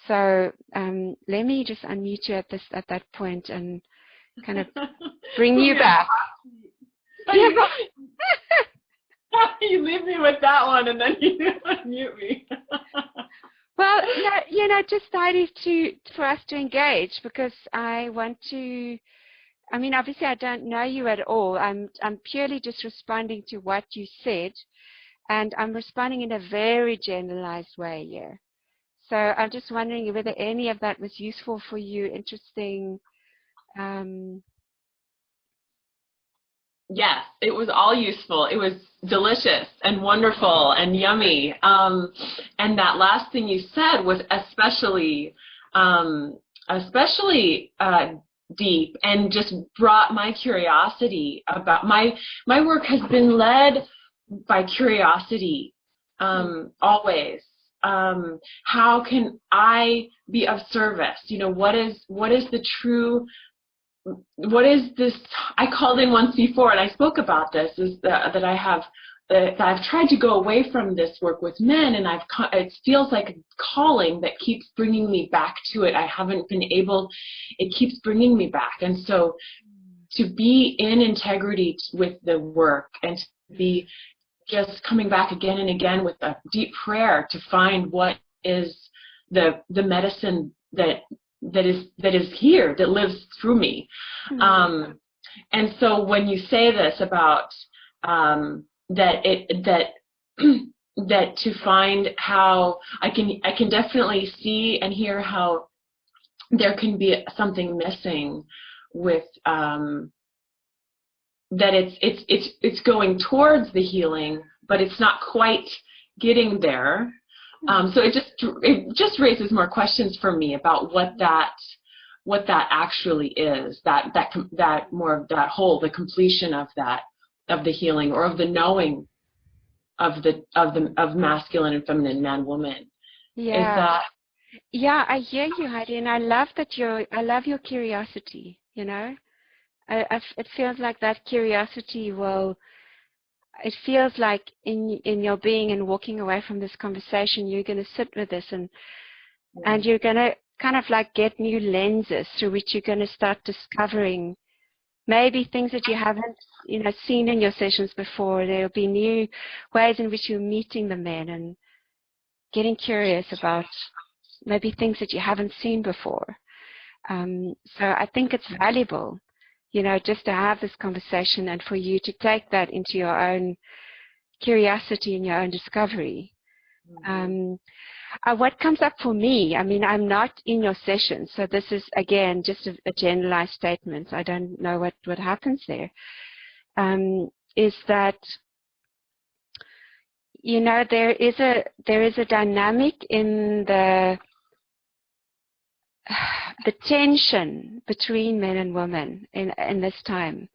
So let me just unmute you at that point and kind of bring you back. You leave me with that one and then you unmute me. Well, just decided for us to engage because I want to. I mean, obviously, I don't know you at all. I'm purely just responding to what you said, and I'm responding in a very generalized way here. So I'm just wondering whether any of that was useful for you, interesting. Yes, it was all useful. It was delicious and wonderful and yummy. And that last thing you said was especially deep and just brought my curiosity about my work has been led by curiosity always. How can I be of service? What is the true, what is this? I called in once before and I spoke about this, is that I've tried to go away from this work with men, and it feels like a calling that keeps bringing me back to it. I haven't been able, it keeps bringing me back. And so to be in integrity with the work and to be just coming back again and again with a deep prayer to find what is the medicine that is here, that lives through me. Mm-hmm. And so when you say this about that to find how I can definitely see and hear how there can be something missing with that it's going towards the healing, but it's not quite getting there. So it just raises more questions for me about what that actually is, that more of that whole, the completion of the healing, or of the knowing of masculine and feminine, man, woman. Yeah. Yeah, I hear you, Heidi, and I love I love your curiosity, you know. It feels like that curiosity it feels like in your being and walking away from this conversation, you're going to sit with this and you're going to kind of like get new lenses through which you're going to start discovering maybe things that you haven't, seen in your sessions before. There'll be new ways in which you're meeting the men and getting curious about maybe things that you haven't seen before. So I think it's valuable, just to have this conversation and for you to take that into your own curiosity and your own discovery. What comes up for me, I mean, I'm not in your session, so this is, again, just a generalized statement. I don't know what happens there. Is that, there is a dynamic in the tension between men and women in this time.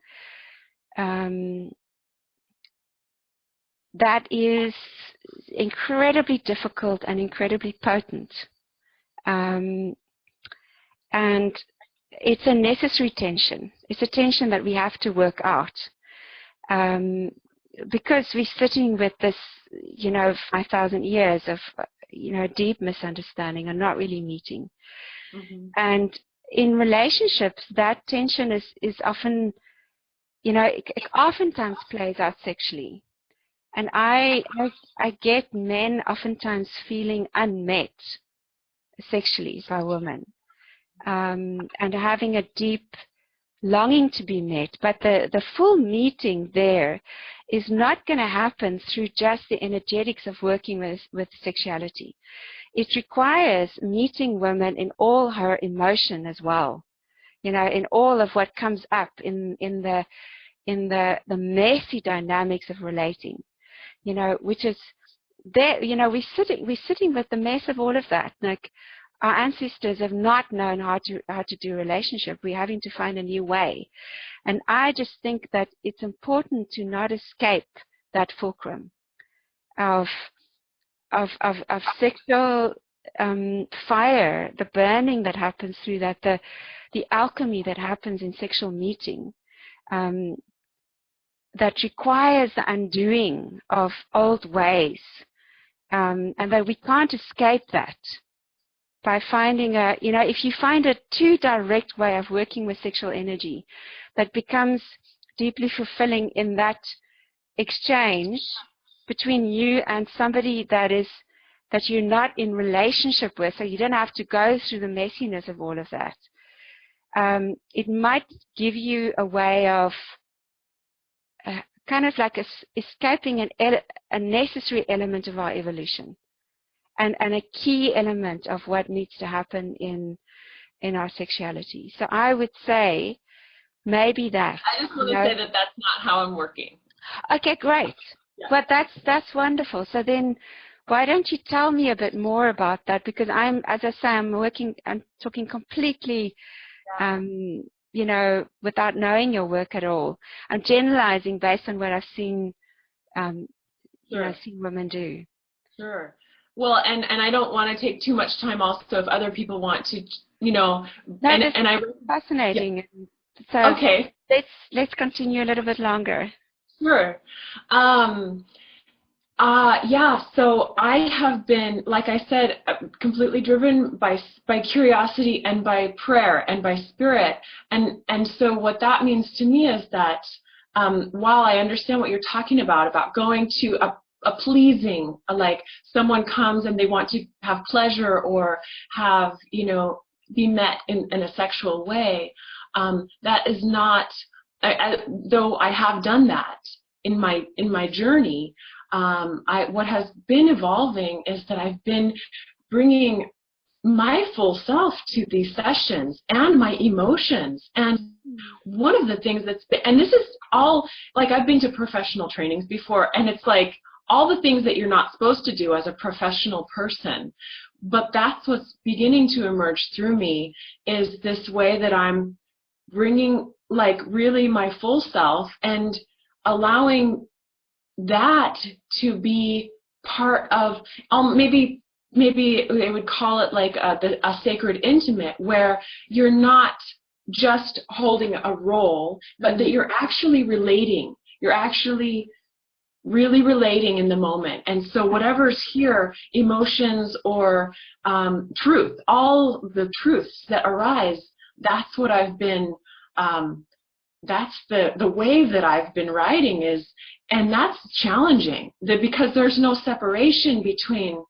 That is incredibly difficult and incredibly potent. And it's a necessary tension. It's a tension that we have to work out. Because we're sitting with this, 5,000 years of, deep misunderstanding and not really meeting. Mm-hmm. And in relationships, that tension is often, it oftentimes plays out sexually. And I get men oftentimes feeling unmet sexually by women, and having a deep longing to be met. But the full meeting there is not going to happen through just the energetics of working with sexuality. It requires meeting women in all her emotion as well, in all of what comes up in the messy dynamics of relating. Which is there, we're sitting with the mess of all of that. Like, our ancestors have not known how to do relationship. We're having to find a new way. And I just think that it's important to not escape that fulcrum of sexual fire, the burning that happens through that, the alchemy that happens in sexual meeting. That requires the undoing of old ways, and that we can't escape that by finding if you find a too direct way of working with sexual energy that becomes deeply fulfilling in that exchange between you and somebody that you're not in relationship with, so you don't have to go through the messiness of all of that. It might give you a way of kind of like escaping a necessary element of our evolution, and a key element of what needs to happen in our sexuality. So I would say maybe that. I just want to say that that's not how I'm working. Okay, great. Yeah. But that's wonderful. So then, why don't you tell me a bit more about that? Because I'm talking completely. Yeah. Without knowing your work at all. I'm generalizing based on what I've seen, Sure. Seen women do. Sure. Well, and I don't want to take too much time also if other people want to, No, and I fascinating. Yeah. So okay. Let's continue a little bit longer. Sure. Yeah, so I have been, like I said, completely driven by curiosity and by prayer and by spirit. And so what that means to me is that while I understand what you're talking about going to a pleasing, like someone comes and they want to have pleasure or have, be met in a sexual way, that is not, though I have done that in my journey, what has been evolving is that I've been bringing my full self to these sessions and my emotions. And one of the things that's been, and this is all, like, I've been to professional trainings before, and it's like all the things that you're not supposed to do as a professional person. But that's what's beginning to emerge through me, is this way that I'm bringing, like, really my full self and allowing that to be part of, maybe maybe they would call it like a sacred intimate, where you're not just holding a role, but that you're actually relating. You're actually really relating in the moment. And so whatever's here, emotions or truth, all the truths that arise, that's what I've been, that's the wave that I've been riding is, and that's challenging because there's no separation between,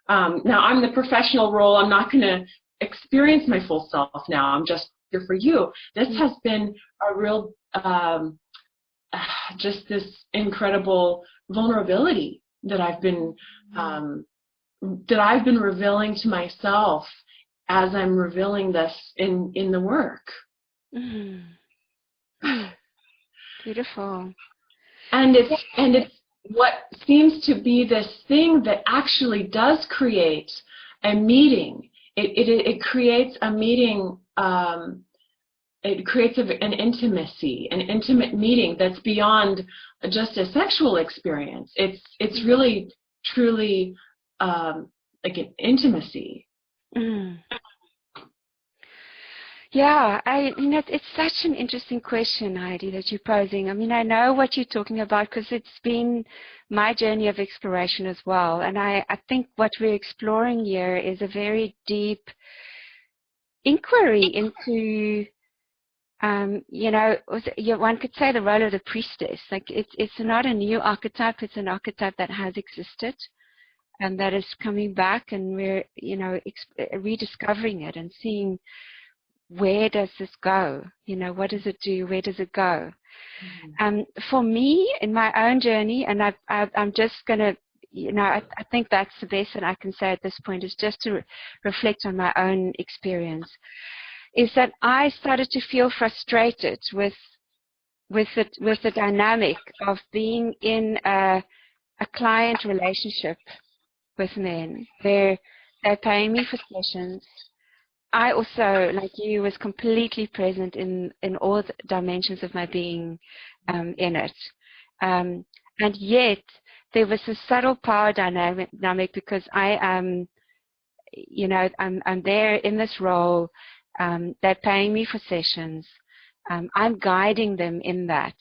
now I'm the professional role, I'm not going to experience my full self now, I'm just here for you. This has been a real, just this incredible vulnerability that I've been revealing to myself as I'm revealing this in the work. Beautiful. And it's what seems to be this thing that actually does create a meeting. It creates a meeting. It creates an intimacy, an intimate meeting that's beyond just a sexual experience. It's really, truly like an intimacy. Yeah, it's such an interesting question, Heidi, that you're posing. I mean, I know what you're talking about because it's been my journey of exploration as well. And I think what we're exploring here is a very deep inquiry into one could say the role of the priestess. Like it's not a new archetype; it's an archetype that has existed, and that is coming back, and we're rediscovering it and seeing where does this go. What does it do? Where does it go? For me, in my own journey, and I'm just gonna, I think that's the best that I can say at this point is just to reflect on my own experience. Is that I started to feel frustrated with the dynamic of being in a client relationship with men where they're paying me for sessions. I also, like you, was completely present in all the dimensions of my being in it. And yet there was a subtle power dynamic because I am, I'm there in this role. They're paying me for sessions. I'm guiding them in that.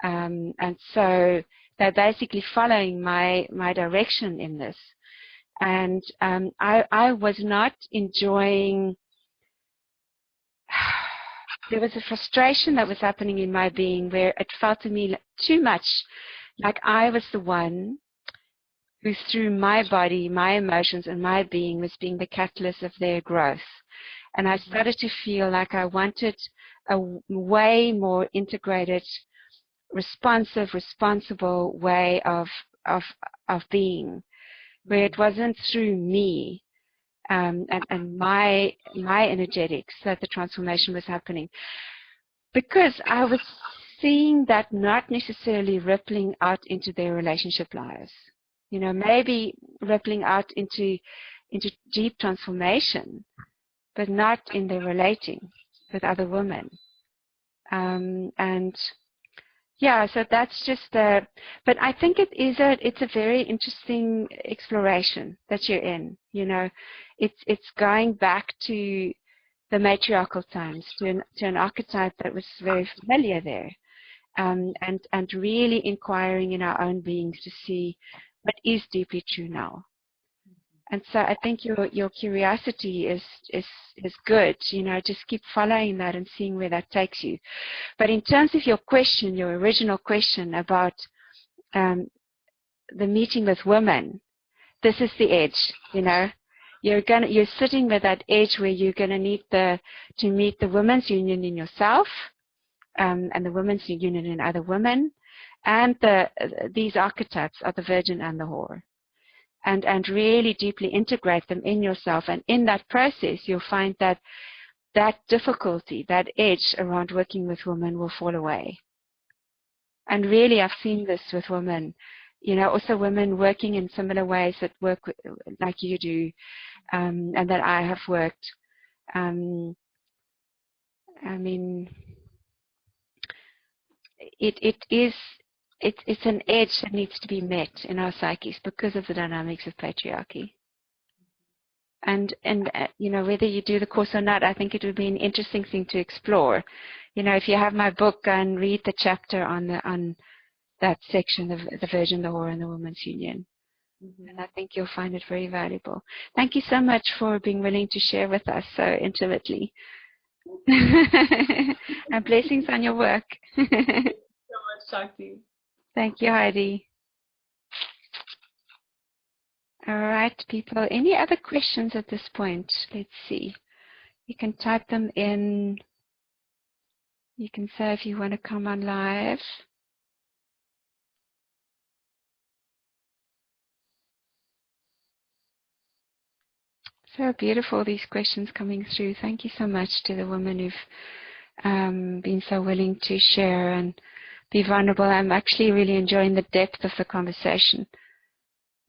And so they're basically following my direction in this. And I was not enjoying, there was a frustration that was happening in my being where it felt to me too much like I was the one who through my body, my emotions, and my being was being the catalyst of their growth. And I started to feel like I wanted a way more integrated, responsive, responsible way of being, where it wasn't through me and my energetics that the transformation was happening. Because I was seeing that not necessarily rippling out into their relationship lives. Maybe rippling out into deep transformation, but not in their relating with other women. And yeah, so that's just but I think it's a very interesting exploration that you're in. It's going back to the matriarchal times, to an archetype that was very familiar there, and really inquiring in our own beings to see what is deeply true now. And so I think your curiosity is good. Just keep following that and seeing where that takes you. But in terms of your question, your original question about the meeting with women, this is the edge. You're sitting with that edge where you're gonna need to meet the women's union in yourself, and the women's union in other women, and these archetypes are the virgin and the whore. And really deeply integrate them in yourself. And in that process, you'll find that difficulty, that edge around working with women will fall away. And really, I've seen this with women, also women working in similar ways that work like you do, and that I have worked. I mean, it's an edge that needs to be met in our psyches because of the dynamics of patriarchy. And you know, whether you do the course or not, I think it would be an interesting thing to explore. You know, if you have my book, go and read the chapter on that section, the Virgin, the Whore, and the Women's Union. And I think you'll find it very valuable. Thank you so much for being willing to share with us so intimately. And blessings on your work. Thank you so much, Shakti. Thank you, Heidi. All right, people. Any other questions at this point? Let's see. You can type them in. You can say if you want to come on live. So beautiful, these questions coming through. Thank you so much to the women who've been so willing to share and be vulnerable. I'm actually really enjoying the depth of the conversation.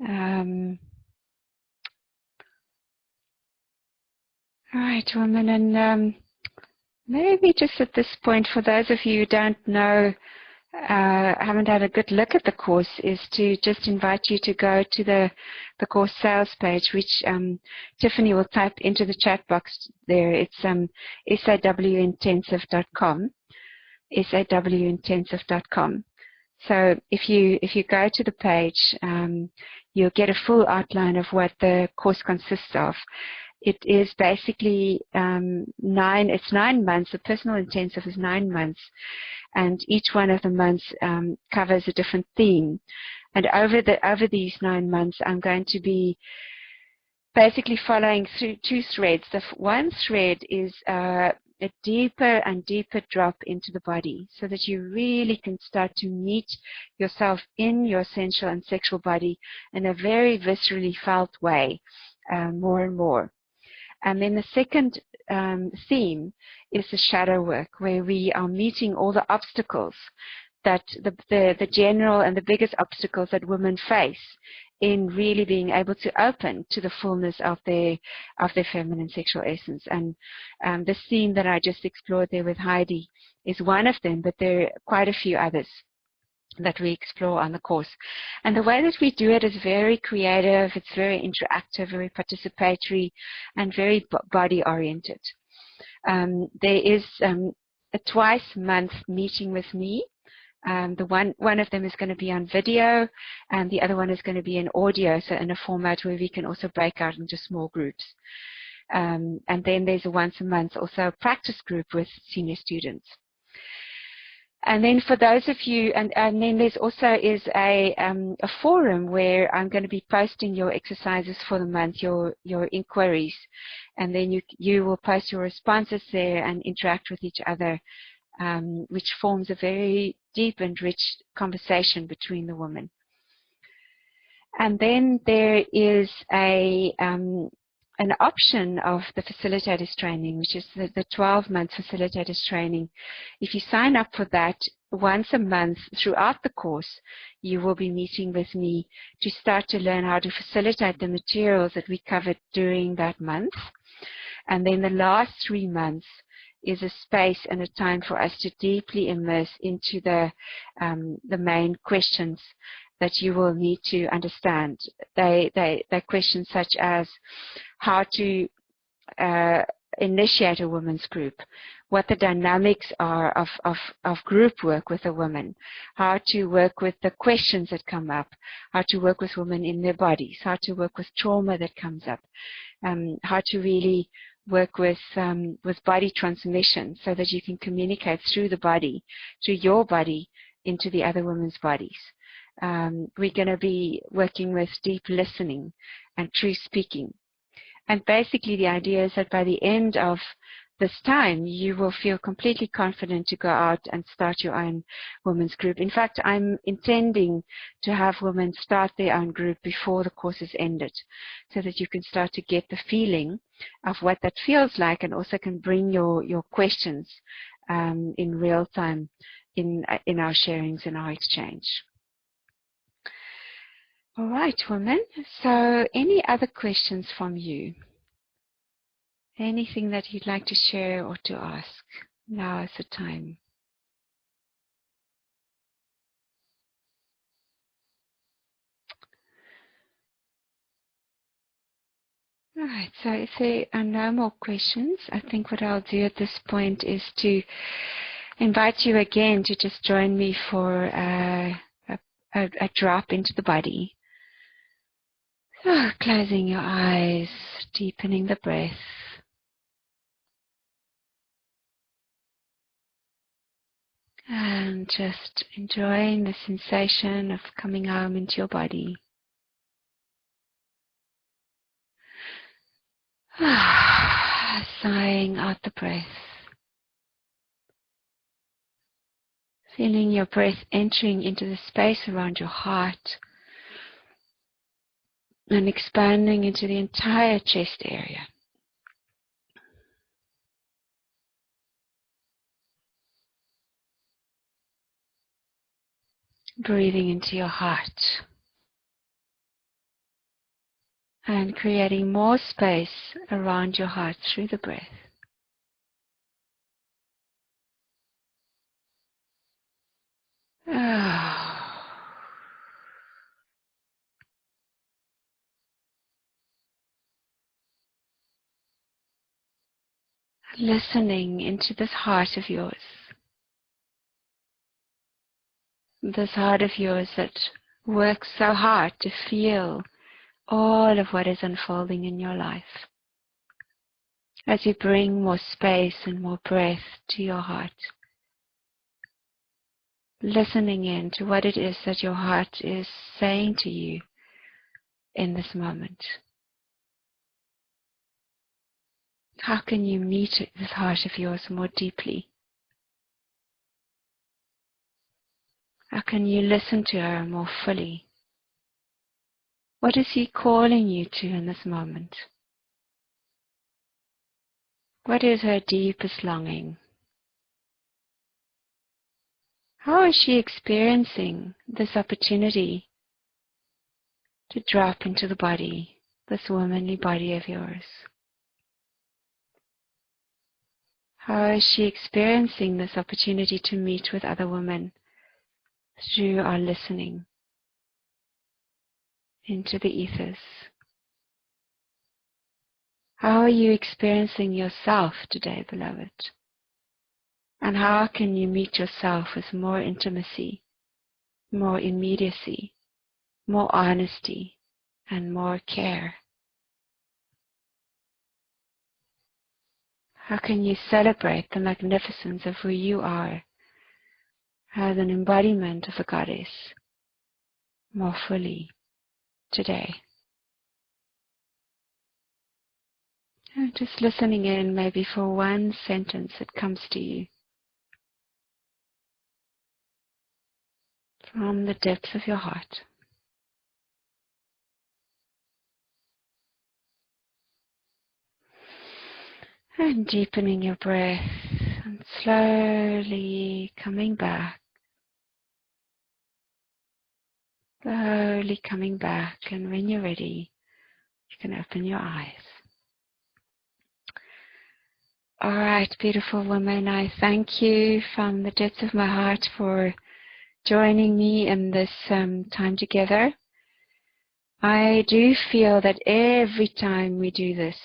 All right, women, and maybe just at this point, for those of you who don't know, haven't had a good look at the course, is to just invite you to go to the course sales page, which Tiffany will type into the chat box there. It's sawintensive.com, sawintensive.com. So if you go to the page, you'll get a full outline of what the course consists of. It is basically 9 months. The personal intensive is 9 months, and each one of the months covers a different theme. And over these 9 months, I'm going to be basically following through 2 threads. The one thread is a deeper and deeper drop into the body, so that you really can start to meet yourself in your sensual and sexual body in a very viscerally felt way, more and more. And then the second theme is the shadow work, where we are meeting all the obstacles that the general and the biggest obstacles that women face in really being able to open to the fullness of their feminine sexual essence. And this theme that I just explored there with Heidi is one of them, but there are quite a few others that we explore on the course. And the way that we do it is very creative, it's very interactive, very participatory, and very body-oriented. There is a twice-month meeting with me. One of them is going to be on video, and the other one is going to be in audio, so in a format where we can also break out into small groups. And then there's a once a month also a practice group with senior students. And then for those of you, and then there's also is a forum where I'm going to be posting your exercises for the month, your inquiries, and then you will post your responses there and interact with each other, which forms a very deep and rich conversation between the women. And then there is an option of the facilitators training, which is the 12-month facilitators training. If you sign up for that, once a month throughout the course, you will be meeting with me to start to learn how to facilitate the materials that we covered during that month. And then the last 3 months is a space and a time for us to deeply immerse into the main questions that you will need to understand. They're questions such as how to initiate a women's group, what the dynamics are of group work with a woman, how to work with the questions that come up, how to work with women in their bodies, how to work with trauma that comes up, how to really work with body transmission so that you can communicate through the body, through your body, into the other women's bodies. We're going to be working with deep listening and true speaking. And basically the idea is that by the end of this time, you will feel completely confident to go out and start your own women's group. In fact, I'm intending to have women start their own group before the course is ended, so that you can start to get the feeling of what that feels like, and also can bring your questions in real time in our sharings and our exchange. All right, women. So any other questions from you? Anything that you'd like to share or to ask? Now is the time. All right, so if there are no more questions, I think what I'll do at this point is to invite you again to just join me for a drop into the body. So, closing your eyes, deepening the breath. And just enjoying the sensation of coming home into your body. Sighing out the breath. Feeling your breath entering into the space around your heart and expanding into the entire chest area. Breathing into your heart and creating more space around your heart through the breath. Listening into this heart of yours. This heart of yours that works so hard to feel all of what is unfolding in your life. As you bring more space and more breath to your heart. Listening in to what it is that your heart is saying to you in this moment. How can you meet this heart of yours more deeply? How can you listen to her more fully? What is he calling you to in this moment? What is her deepest longing? How is she experiencing this opportunity to drop into the body, this womanly body of yours? How is she experiencing this opportunity to meet with other women through our listening into the ethers? How are you experiencing yourself today, beloved? And how can you meet yourself with more intimacy, more immediacy, more honesty, and more care? How can you celebrate the magnificence of who you are as an embodiment of the goddess more fully today? And just listening in maybe for one sentence that comes to you from the depths of your heart. And deepening your breath and slowly coming back. Slowly coming back, and when you're ready, you can open your eyes. All right, beautiful woman, I thank you from the depths of my heart for joining me in this time together. I do feel that every time we do this,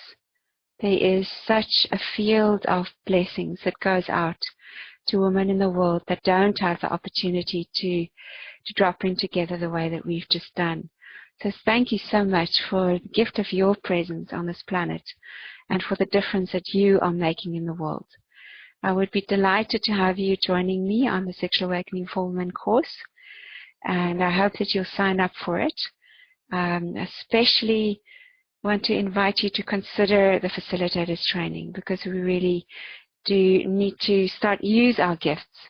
there is such a field of blessings that goes out to women in the world that don't have the opportunity to drop in together the way that we've just done. So thank you so much for the gift of your presence on this planet and for the difference that you are making in the world. I would be delighted to have you joining me on the Sexual Awakening for Women course, and I hope that you'll sign up for it. Especially want to invite you to consider the facilitators training, because we really do need to use our gifts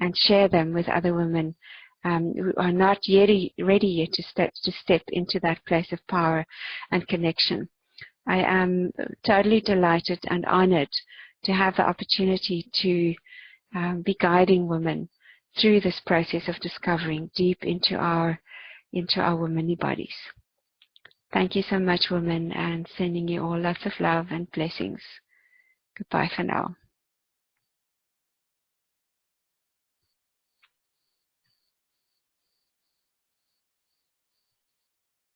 and share them with other women who are not yet ready yet to step into that place of power and connection. I am totally delighted and honored to have the opportunity to be guiding women through this process of discovering deep into our womanly bodies. Thank you so much, women, and sending you all lots of love and blessings. Goodbye for now.